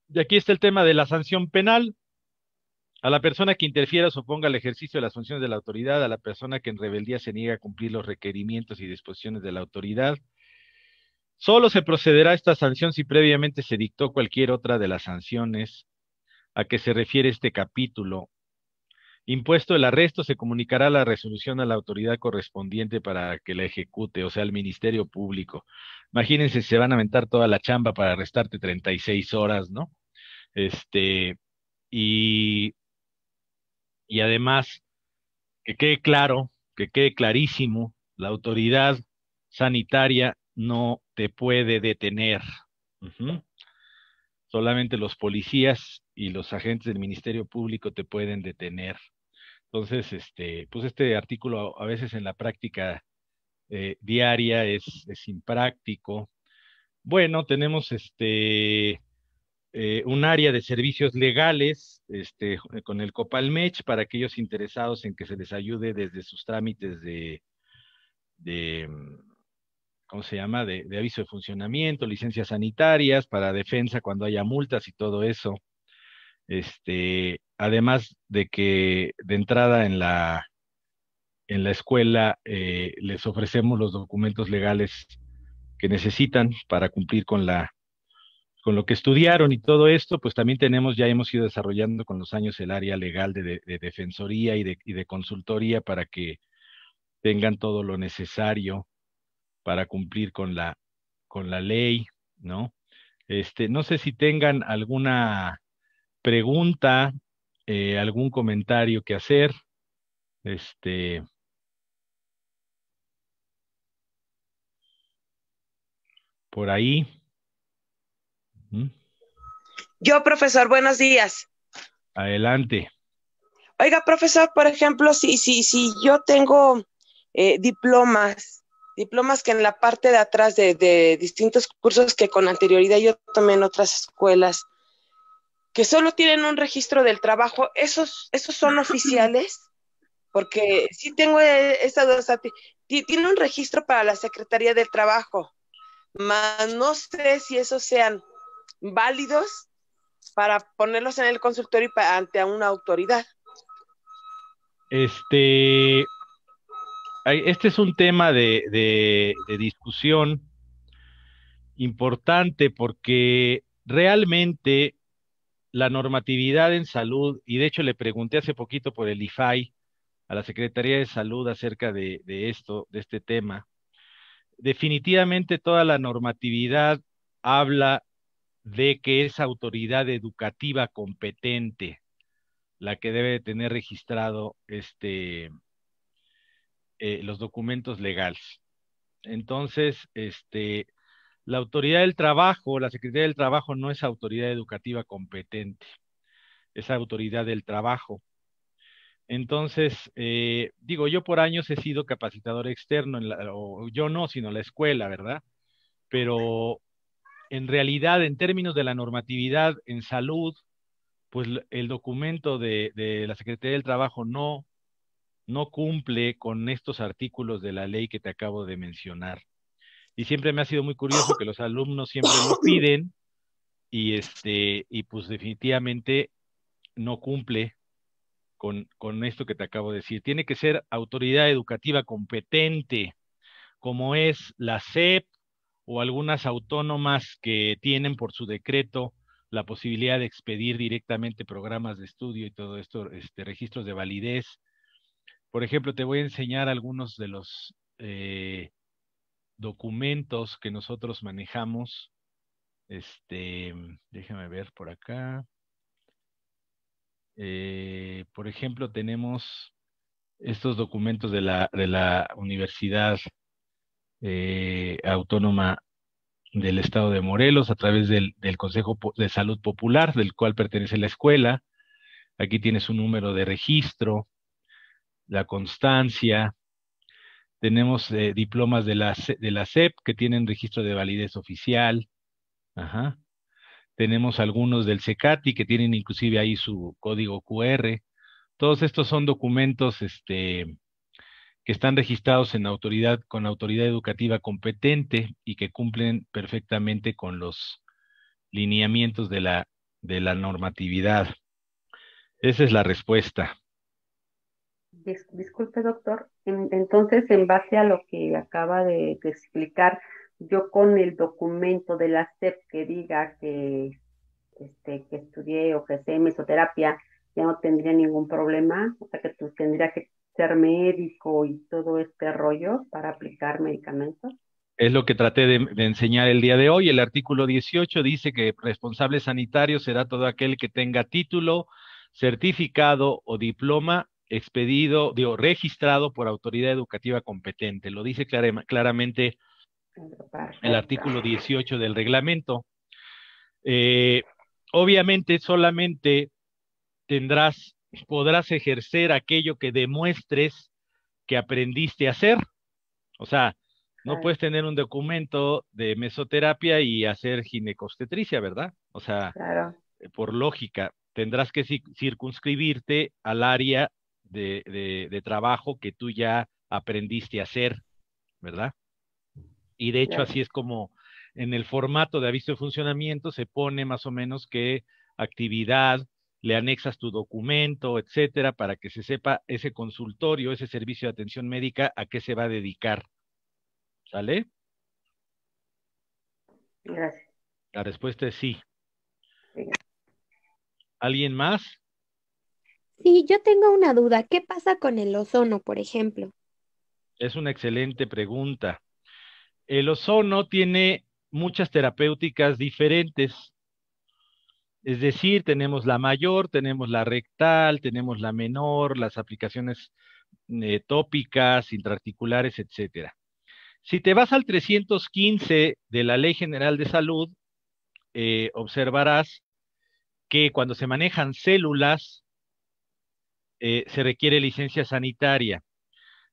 Y aquí está el tema de la sanción penal. A la persona que interfiera o se oponga al ejercicio de las funciones de la autoridad, a la persona que en rebeldía se niega a cumplir los requerimientos y disposiciones de la autoridad, solo se procederá a esta sanción si previamente se dictó cualquier otra de las sanciones a que se refiere este capítulo. Impuesto el arresto, se comunicará la resolución a la autoridad correspondiente para que la ejecute, o sea, al Ministerio Público. Imagínense, se van a aventar toda la chamba para arrestarte 36 horas, ¿no? Y, y además, que quede claro, que quede clarísimo, la autoridad sanitaria no te puede detener. Ujú. Solamente los policías y los agentes del Ministerio Público te pueden detener. Entonces, pues este artículo a veces en la práctica diaria es impráctico. Bueno, tenemos un área de servicios legales con el Copalmech para aquellos interesados en que se les ayude desde sus trámites de ¿cómo se llama? De aviso de funcionamiento, licencias sanitarias, para defensa cuando haya multas y todo eso. Además de que de entrada en la escuela les ofrecemos los documentos legales que necesitan para cumplir con lo que estudiaron y todo esto, pues también ya hemos ido desarrollando con los años el área legal de defensoría y de consultoría para que tengan todo lo necesario para cumplir con la ley, ¿no? No sé si tengan alguna pregunta, algún comentario que hacer, este, por ahí. ¿Mm? Yo, profesor, buenos días. Adelante. Oiga, profesor, por ejemplo, si yo tengo diplomas que en la parte de atrás de distintos cursos que con anterioridad yo tomé en otras escuelas, que solo tienen un registro del trabajo, ¿esos son oficiales? Porque sí tengo esa duda, o sea, tiene un registro para la Secretaría del Trabajo, mas no sé si esos sean válidos para ponerlos en el consultorio y ante una autoridad. Este es un tema de discusión importante porque realmente la normatividad en salud, y de hecho le pregunté hace poquito por el IFAI a la Secretaría de Salud acerca de esto, de este tema, definitivamente toda la normatividad habla de que es autoridad educativa competente la que debe tener registrado los documentos legales. Entonces, la autoridad del trabajo, la Secretaría del Trabajo no es autoridad educativa competente, es autoridad del trabajo. Entonces, digo, yo por años he sido capacitador externo, o yo no, sino la escuela, ¿verdad? Pero en realidad, en términos de la normatividad en salud, pues el documento de la Secretaría del Trabajo no cumple con estos artículos de la ley que te acabo de mencionar. Y siempre me ha sido muy curioso que los alumnos siempre lo piden y pues definitivamente no cumple con esto que te acabo de decir. Tiene que ser autoridad educativa competente, como es la SEP o algunas autónomas que tienen por su decreto la posibilidad de expedir directamente programas de estudio y todo esto, registros de validez. Por ejemplo, te voy a enseñar algunos de los documentos que nosotros manejamos. Déjame ver por acá. Por ejemplo, tenemos estos documentos de la Universidad Autónoma del Estado de Morelos a través del Consejo de Salud Popular, del cual pertenece la escuela. Aquí tienes un número de registro, la constancia. Tenemos diplomas de la SEP que tienen registro de validez oficial. Ajá. Tenemos algunos del CECATI que tienen inclusive ahí su código QR. Todos estos son documentos que están registrados con autoridad educativa competente y que cumplen perfectamente con los lineamientos de la normatividad. Esa es la respuesta. Disculpe, doctor. Entonces, en base a lo que acaba de explicar, yo con el documento de la SEP que diga que estudié o que sé mesoterapia, ya no tendría ningún problema, o sea que tú tendría que ser médico y todo este rollo para aplicar medicamentos. Es lo que traté de enseñar el día de hoy. El artículo 18 dice que responsable sanitario será todo aquel que tenga título, certificado o diploma expedido, digo, registrado por autoridad educativa competente. Lo dice claramente el Perfecto. artículo 18 del reglamento. Eh, Obviamente solamente podrás ejercer aquello que demuestres que aprendiste a hacer. O sea, no Claro, puedes tener un documento de mesoterapia y hacer ginecobstetricia, ¿verdad? O sea, claro. por lógica, tendrás que circunscribirte al área de trabajo que tú ya aprendiste a hacer, ¿verdad? Y de hecho, así Gracias. es como en el formato de aviso de funcionamiento se pone más o menos qué actividad, le anexas tu documento, etcétera, para que se sepa ese consultorio, ese servicio de atención médica, a qué se va a dedicar. ¿Sale? Gracias. La respuesta es sí. Sí. ¿Alguien más? Sí, yo tengo una duda. ¿Qué pasa con el ozono, por ejemplo? Es una excelente pregunta. El ozono tiene muchas terapéuticas diferentes. Es decir, tenemos la mayor, tenemos la rectal, tenemos la menor, las aplicaciones tópicas, intraarticulares, etcétera. Si te vas al 315 de la Ley General de Salud, observarás que cuando se manejan células, se requiere licencia sanitaria.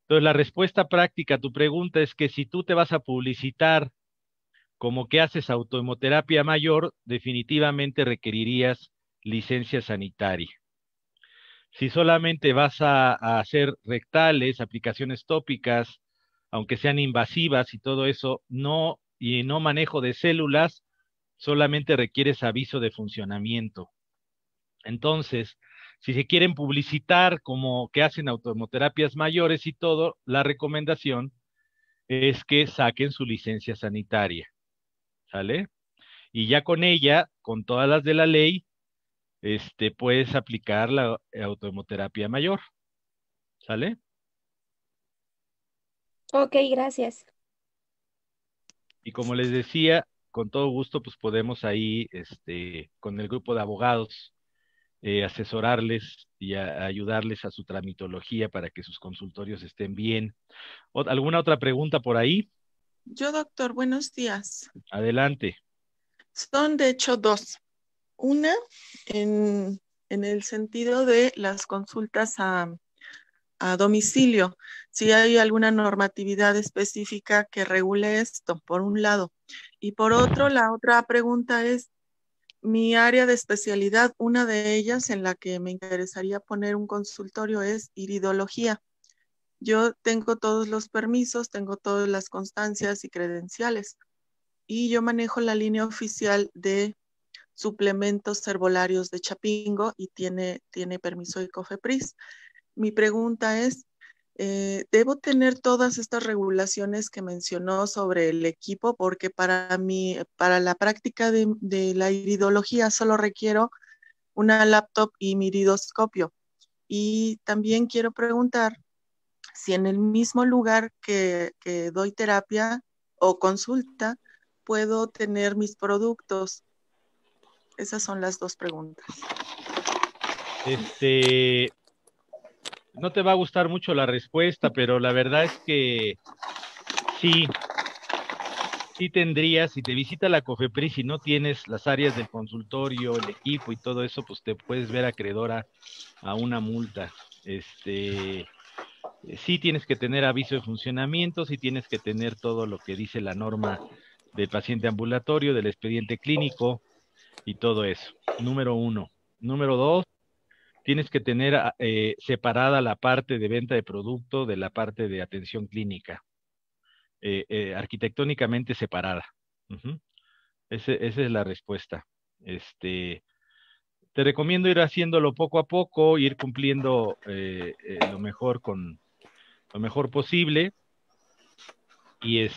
Entonces, la respuesta práctica a tu pregunta es que si tú te vas a publicitar como que haces autohemoterapia mayor, definitivamente requerirías licencia sanitaria. Si solamente vas a hacer rectales, aplicaciones tópicas, aunque sean invasivas y todo eso, y no manejo de células, solamente requieres aviso de funcionamiento. Entonces, si se quieren publicitar como que hacen automoterapias mayores y todo, la recomendación es que saquen su licencia sanitaria, ¿sale? Y ya con ella, con todas las de la ley, puedes aplicar la autohemoterapia mayor, ¿sale? Ok, gracias. Y como les decía, con todo gusto, pues podemos ahí, con el grupo de abogados, asesorarles y ayudarles a su tramitología para que sus consultorios estén bien. ¿Alguna otra pregunta por ahí? Yo, doctor, buenos días. Adelante. Son de hecho dos. Una en el sentido de las consultas a domicilio. Si hay alguna normatividad específica que regule esto, por un lado. Y por otro, la otra pregunta es mi área de especialidad. Una de ellas en la que me interesaría poner un consultorio es iridología. Yo tengo todos los permisos, tengo todas las constancias y credenciales. Y yo manejo la línea oficial de suplementos herbolarios de Chapingo y tiene permiso de COFEPRIS. Mi pregunta es, ¿debo tener todas estas regulaciones que mencionó sobre el equipo? Porque para la práctica de la iridología solo requiero una laptop y mi iridoscopio. Y también quiero preguntar si en el mismo lugar que doy terapia o consulta, puedo tener mis productos. Esas son las dos preguntas. No te va a gustar mucho la respuesta, pero la verdad es que sí, sí tendrías, si te visita la COFEPRIS y no tienes las áreas del consultorio, el equipo y todo eso, pues te puedes ver acreedora a una multa. Sí tienes que tener aviso de funcionamiento, sí tienes que tener todo lo que dice la norma del paciente ambulatorio, del expediente clínico y todo eso. Número uno. Número dos, tienes que tener separada la parte de venta de producto de la parte de atención clínica, arquitectónicamente separada. Esa es la respuesta. te recomiendo ir haciéndolo poco a poco, ir cumpliendo lo mejor posible. Y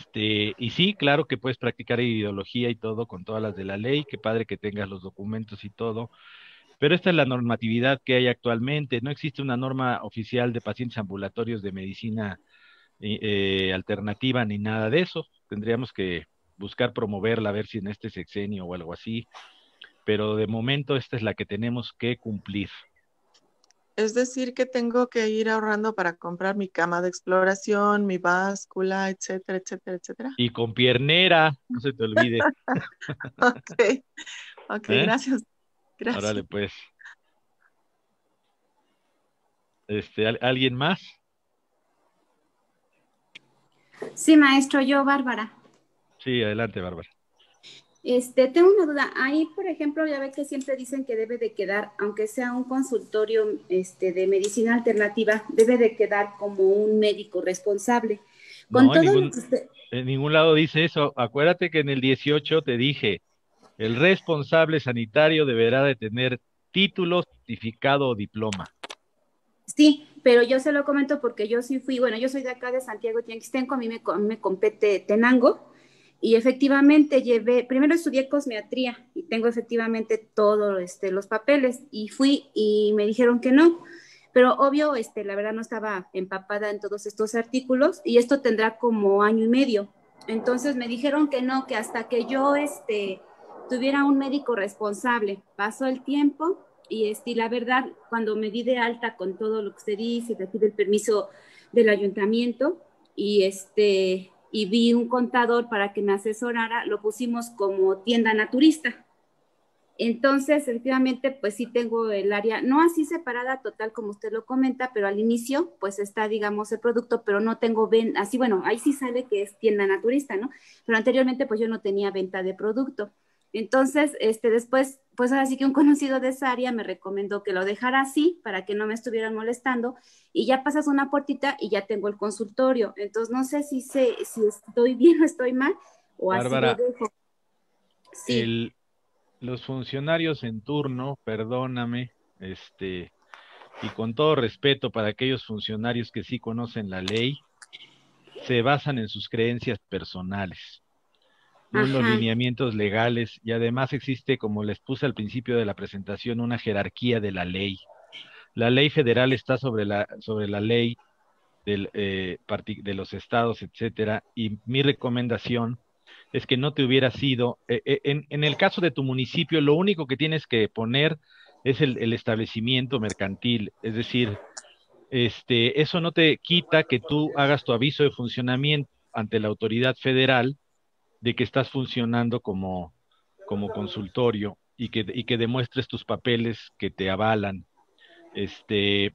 sí, claro que puedes practicar ideología y todo con todas las de la ley, qué padre que tengas los documentos y todo, pero esta es la normatividad que hay actualmente, no existe una norma oficial de pacientes ambulatorios de medicina alternativa ni nada de eso, tendríamos que buscar promoverla, a ver si en este sexenio o algo así, pero de momento esta es la que tenemos que cumplir. Es decir, que tengo que ir ahorrando para comprar mi cama de exploración, mi báscula, etcétera, etcétera, etcétera. Y con piernera, no se te olvide. Ok, ok, ¿Eh? gracias. Gracias. Órale, pues. ¿Alguien más? Sí, maestro, yo, Bárbara. Sí, adelante, Bárbara. Tengo una duda. Ahí, por ejemplo, ya ve que siempre dicen que debe de quedar, aunque sea un consultorio de medicina alternativa, debe de quedar como un médico responsable. Con No, todo lo que en ningún lado dice eso. Acuérdate que en el 18 te dije, el responsable sanitario deberá de tener título, certificado o diploma. Sí, pero yo se lo comento porque yo sí fui, bueno, yo soy de acá de Santiago Tianguistenco, a mí me compete Tenango, y efectivamente primero estudié cosmiatría y tengo efectivamente todos los papeles, y fui y me dijeron que no, pero obvio, la verdad no estaba empapada en todos estos artículos, y esto tendrá como año y medio. Entonces me dijeron que no, que hasta que yo tuviera un médico responsable. Pasó el tiempo y la verdad, cuando me di de alta con todo lo que usted dice, te pide el permiso del ayuntamiento y vi un contador para que me asesorara, lo pusimos como tienda naturista. Entonces, efectivamente, pues sí tengo el área, no así separada total como usted lo comenta, pero al inicio, pues está, digamos, el producto, pero no tengo venta, así, bueno, ahí sí sale que es tienda naturista, ¿no? Pero anteriormente, pues yo no tenía venta de producto. Entonces, después, pues ahora sí que un conocido de esa área me recomendó que lo dejara así para que no me estuvieran molestando, y ya pasas una puertita y ya tengo el consultorio. Entonces, no sé si estoy bien o estoy mal, o así lo Bárbara, dejo. Sí. los funcionarios en turno, perdóname, y con todo respeto para aquellos funcionarios que sí conocen la ley, se basan en sus creencias personales, no en los Ajá. lineamientos legales, y además existe, como les puse al principio de la presentación, una jerarquía de la ley. La ley federal está sobre la ley de los estados, etcétera, y mi recomendación es que no te hubieras ido. En el caso de tu municipio, lo único que tienes que poner es el establecimiento mercantil, es decir, eso no te quita que tú hagas tu aviso de funcionamiento ante la autoridad federal de que estás funcionando como consultorio y que demuestres tus papeles que te avalan. Este,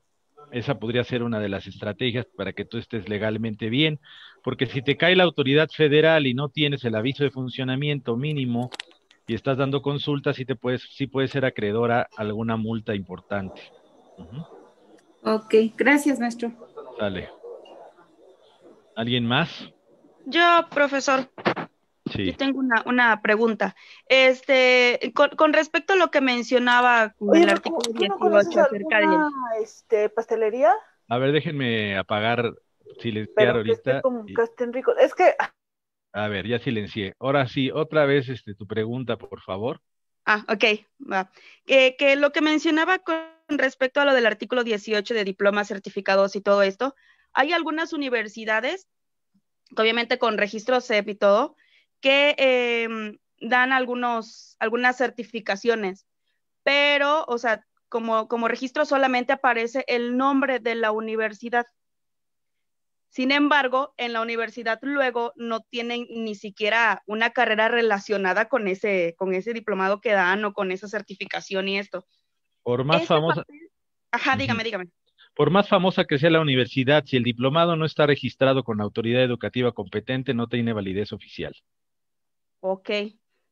Esa podría ser una de las estrategias para que tú estés legalmente bien, porque si te cae la autoridad federal y no tienes el aviso de funcionamiento mínimo y estás dando consultas, sí puedes ser acreedora a alguna multa importante. Ujú. Ok, gracias, maestro. Sale. ¿Alguien más? Yo, profesor, yo Sí. tengo una pregunta. Con respecto a lo que mencionaba con Oye, el pero artículo ¿tú no conoces 18 acerca de... alguna pastelería? A ver, déjenme apagar, silenciar Pero que esté ahorita. como que estén ricos. Es que A ver, ya silencié. Ahora sí, otra vez tu pregunta, por favor. Ok, va. Que lo que mencionaba con respecto a lo del artículo 18 de diplomas, certificados y todo esto, hay algunas universidades, que obviamente con registro CEP y todo, que dan algunas certificaciones, pero, o sea, como registro solamente aparece el nombre de la universidad. Sin embargo, en la universidad luego no tienen ni siquiera una carrera relacionada con ese diplomado que dan o con esa certificación y esto. Por más Ese famosa, papel, ajá, ujú. dígame. Por más famosa que sea la universidad, si el diplomado no está registrado con la autoridad educativa competente, no tiene validez oficial. Ok.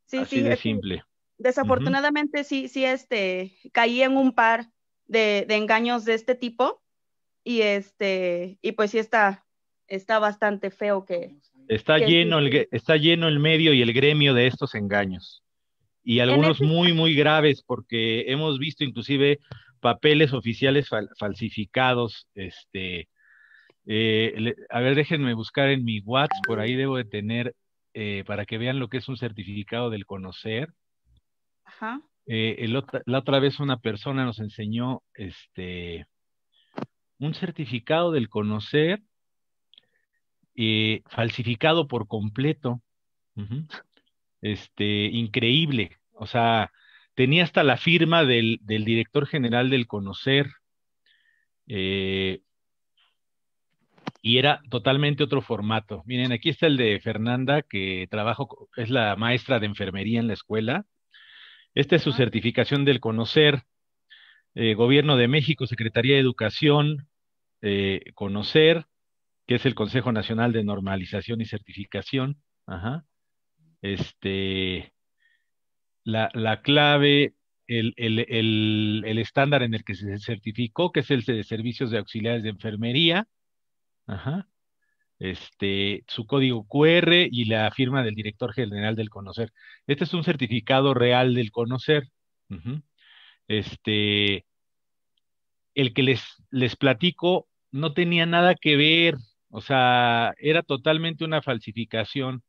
Sí, Así sí, de es que simple. Ujú. desafortunadamente sí, caí en un par de engaños de este tipo y y pues sí está bastante feo que Está lleno el medio y el gremio de estos engaños. y En algunos este, muy, muy graves, porque hemos visto inclusive papeles oficiales falsificados. A ver, déjenme buscar en mi WhatsApp, por ahí debo de tener, para que vean lo que es un certificado del conocer. ajá, La otra vez una persona nos enseñó un certificado del conocer falsificado por completo. Ujú. Increíble. O sea, tenía hasta la firma del director general del conocer, eh, y era totalmente otro formato. Miren, aquí está el de Fernanda, que es la maestra de enfermería en la escuela. Esta es su ajá. certificación del conocer. Gobierno de México, Secretaría de Educación, conocer, que es el Consejo Nacional de Normalización y Certificación. Ajá. La clave, el estándar en el que se certificó, que es el de servicios de auxiliares de enfermería. Ajá. Su código QR y la firma del director general del conocer. Este es un certificado real del conocer. Ujú. Este, el que les platico no tenía nada que ver, o sea, era totalmente una falsificación.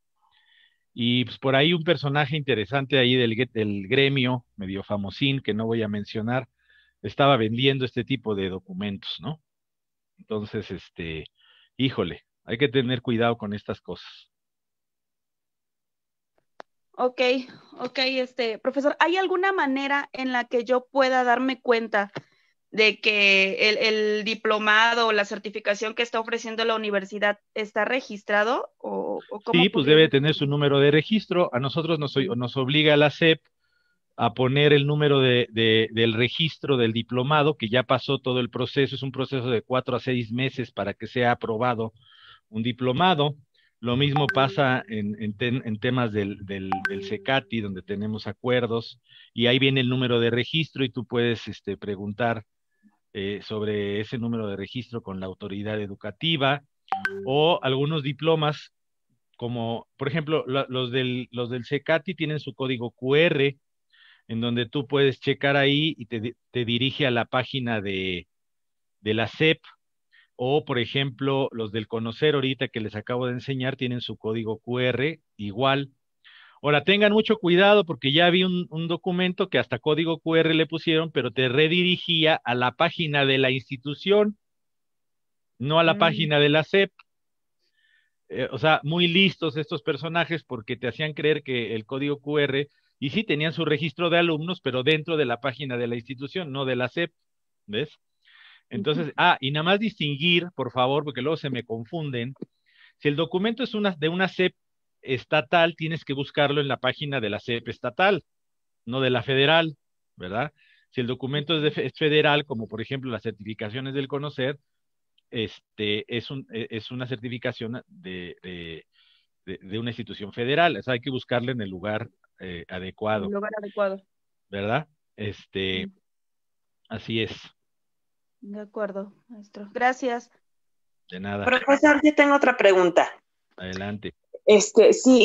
Y pues por ahí un personaje interesante ahí del gremio, medio famosín, que no voy a mencionar, estaba vendiendo este tipo de documentos, ¿no? Entonces, híjole, hay que tener cuidado con estas cosas. Ok, ok, profesor, ¿hay alguna manera en la que yo pueda darme cuenta de que el diplomado o la certificación que está ofreciendo la universidad está registrado o cómo Sí, pues debe pudiera? tener su número de registro. A nosotros nos obliga la SEP a poner el número del registro del diplomado, que ya pasó todo el proceso. Es un proceso de 4 a 6 meses para que sea aprobado un diplomado. Lo mismo pasa en temas del CECATI, donde tenemos acuerdos, y ahí viene el número de registro y tú puedes preguntar sobre ese número de registro con la autoridad educativa, o algunos diplomas, como por ejemplo los del CECATI tienen su código QR, en donde tú puedes checar ahí y te dirige a la página de la SEP. O, por ejemplo, los del Conocer ahorita que les acabo de enseñar tienen su código QR igual. Ahora, tengan mucho cuidado porque ya vi un documento que hasta código QR le pusieron, pero te redirigía a la página de la institución, no a la Mm, página de la SEP. O sea, muy listos estos personajes porque te hacían creer que el código QR, y sí tenían su registro de alumnos, pero dentro de la página de la institución, no de la SEP, ¿ves? ujú. Entonces, y nada más distinguir, por favor, porque luego se me confunden. Si el documento es de una SEP estatal, tienes que buscarlo en la página de la SEP estatal, no de la federal, ¿verdad? Si el documento es federal, como por ejemplo las certificaciones del Conocer, es una certificación de una institución federal. O sea, hay que buscarla en el lugar En adecuado, lugar adecuado. ¿verdad? Mm, Así es, de acuerdo, maestro. Gracias. de nada. Profesor, yo tengo otra pregunta. Adelante.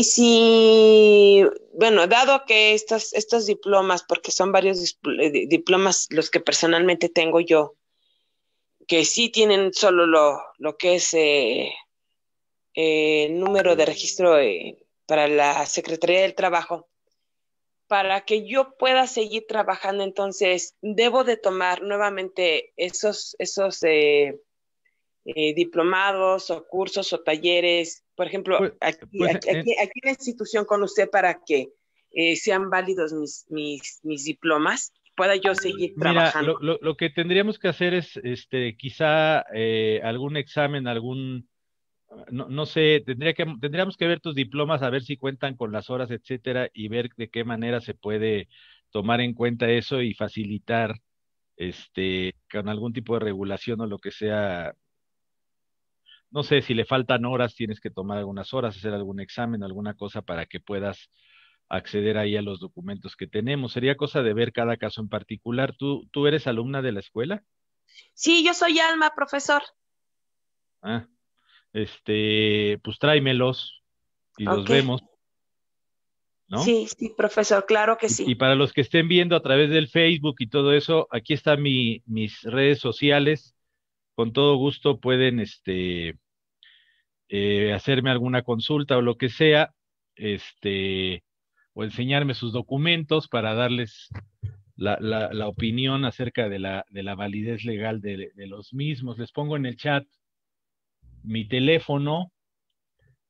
Sí, bueno, dado que estos diplomas, porque son varios diplomas los que personalmente tengo yo, que sí tienen solo lo que es número de registro para la Secretaría del Trabajo, para que yo pueda seguir trabajando, entonces debo de tomar nuevamente esos diplomados o cursos o talleres, por ejemplo, Pues, aquí, pues aquí, aquí, aquí en la institución con usted para que sean válidos mis diplomas, pueda yo seguir mira, trabajando. lo que tendríamos que hacer es, quizá algún examen, no sé, tendríamos que ver tus diplomas, a ver si cuentan con las horas, etcétera, y ver de qué manera se puede tomar en cuenta eso y facilitar, con algún tipo de regulación o lo que sea. No sé, si le faltan horas, tienes que tomar algunas horas, hacer algún examen, alguna cosa para que puedas acceder ahí a los documentos que tenemos. Sería cosa de ver cada caso en particular. ¿Tú eres alumna de la escuela? Sí, yo soy Alma, profesor. Ah, pues tráemelos y los Ok, vemos. ¿no? Sí, sí, profesor, claro que Y sí. para los que estén viendo a través del Facebook y todo eso, aquí están mis redes sociales. Con todo gusto pueden hacerme alguna consulta o lo que sea, o enseñarme sus documentos para darles la opinión acerca de la validez legal de los mismos. Les pongo en el chat mi teléfono,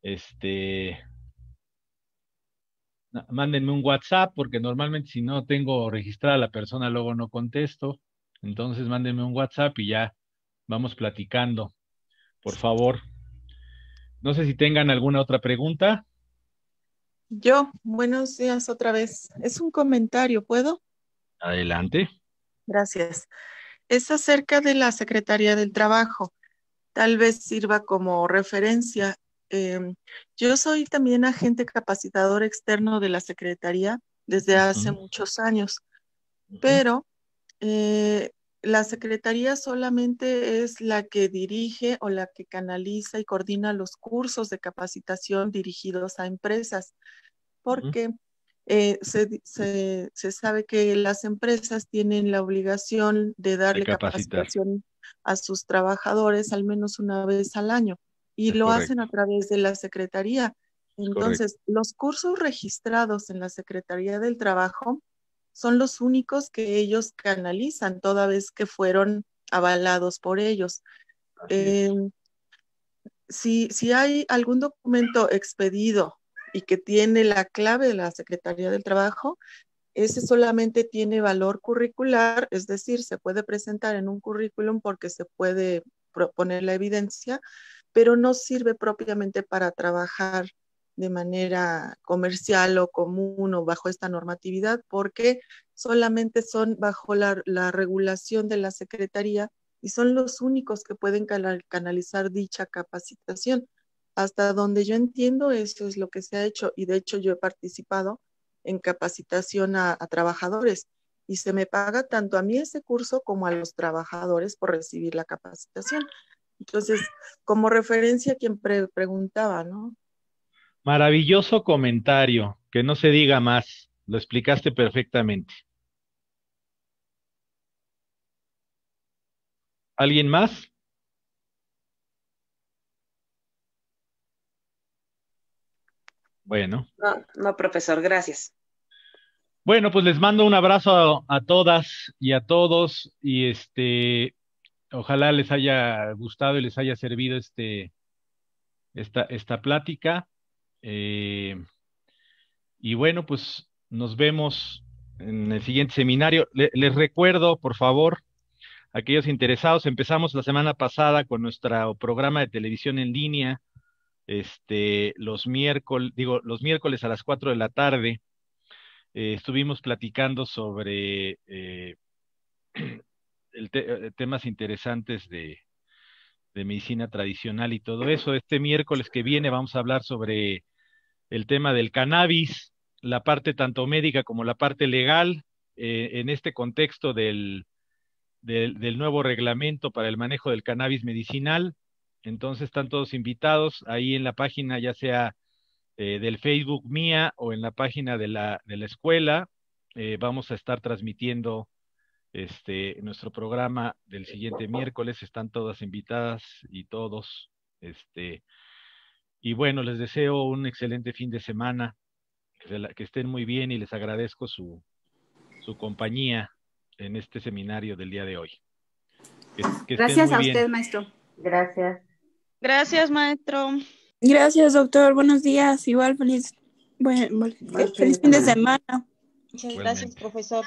este, mándenme un WhatsApp, porque normalmente si no tengo registrada a la persona, luego no contesto. Entonces mándenme un WhatsApp y ya vamos platicando, por favor. No sé si tengan alguna otra pregunta. Buenos días otra vez. Es un comentario, ¿puedo? Adelante. Gracias. Es acerca de la Secretaría del Trabajo. Tal vez sirva como referencia. Yo soy también agente capacitador externo de la Secretaría desde hace muchos años, pero la Secretaría solamente es la que dirige o la que canaliza y coordina los cursos de capacitación dirigidos a empresas, porque se sabe que las empresas tienen la obligación de De darle capacitar. capacitación a sus trabajadores al menos una vez al año y Es lo hacen correcto. a través de la Secretaría. Es correcto. Entonces, los cursos registrados en la Secretaría del Trabajo son los únicos que ellos canalizan, toda vez que fueron avalados por ellos. Así es. Si hay algún documento expedido y que tiene la clave de la Secretaría del Trabajo, ese solamente tiene valor curricular, es decir, se puede presentar en un currículum porque se puede proponer la evidencia, pero no sirve propiamente para trabajar de manera comercial o común o bajo esta normatividad, porque solamente son bajo la regulación de la Secretaría y son los únicos que pueden canalizar dicha capacitación. Hasta donde yo entiendo, eso es lo que se ha hecho y de hecho yo he participado en capacitación a trabajadores y se me paga tanto a mí ese curso como a los trabajadores por recibir la capacitación. Entonces, como referencia a quien preguntaba, ¿no? Maravilloso comentario, que no se diga más. Lo explicaste perfectamente. ¿Alguien más? Bueno. No, no, profesor, gracias. Bueno, pues les mando un abrazo a todas y a todos y ojalá les haya gustado y les haya servido esta plática. Y bueno, pues nos vemos en el siguiente seminario. Les recuerdo, por favor, aquellos interesados, empezamos la semana pasada con nuestro programa de televisión en línea, los miércoles a las 4 de la tarde. Estuvimos platicando sobre temas interesantes de medicina tradicional y todo eso. Este miércoles que viene vamos a hablar sobre el tema del cannabis, la parte tanto médica como la parte legal, en este contexto del nuevo reglamento para el manejo del cannabis medicinal. Entonces están todos invitados ahí en la página, ya sea del Facebook mía o en la página de la escuela. Vamos a estar transmitiendo nuestro programa del siguiente miércoles. Están todas invitadas y todos. Y bueno, les deseo un excelente fin de semana, que estén muy bien y les agradezco su compañía en este seminario del día de hoy. Que estén Gracias muy a bien. usted, maestro. Gracias. Gracias, maestro. Gracias, doctor. Buenos días. Igual feliz fin de semana. Muchas gracias, profesor.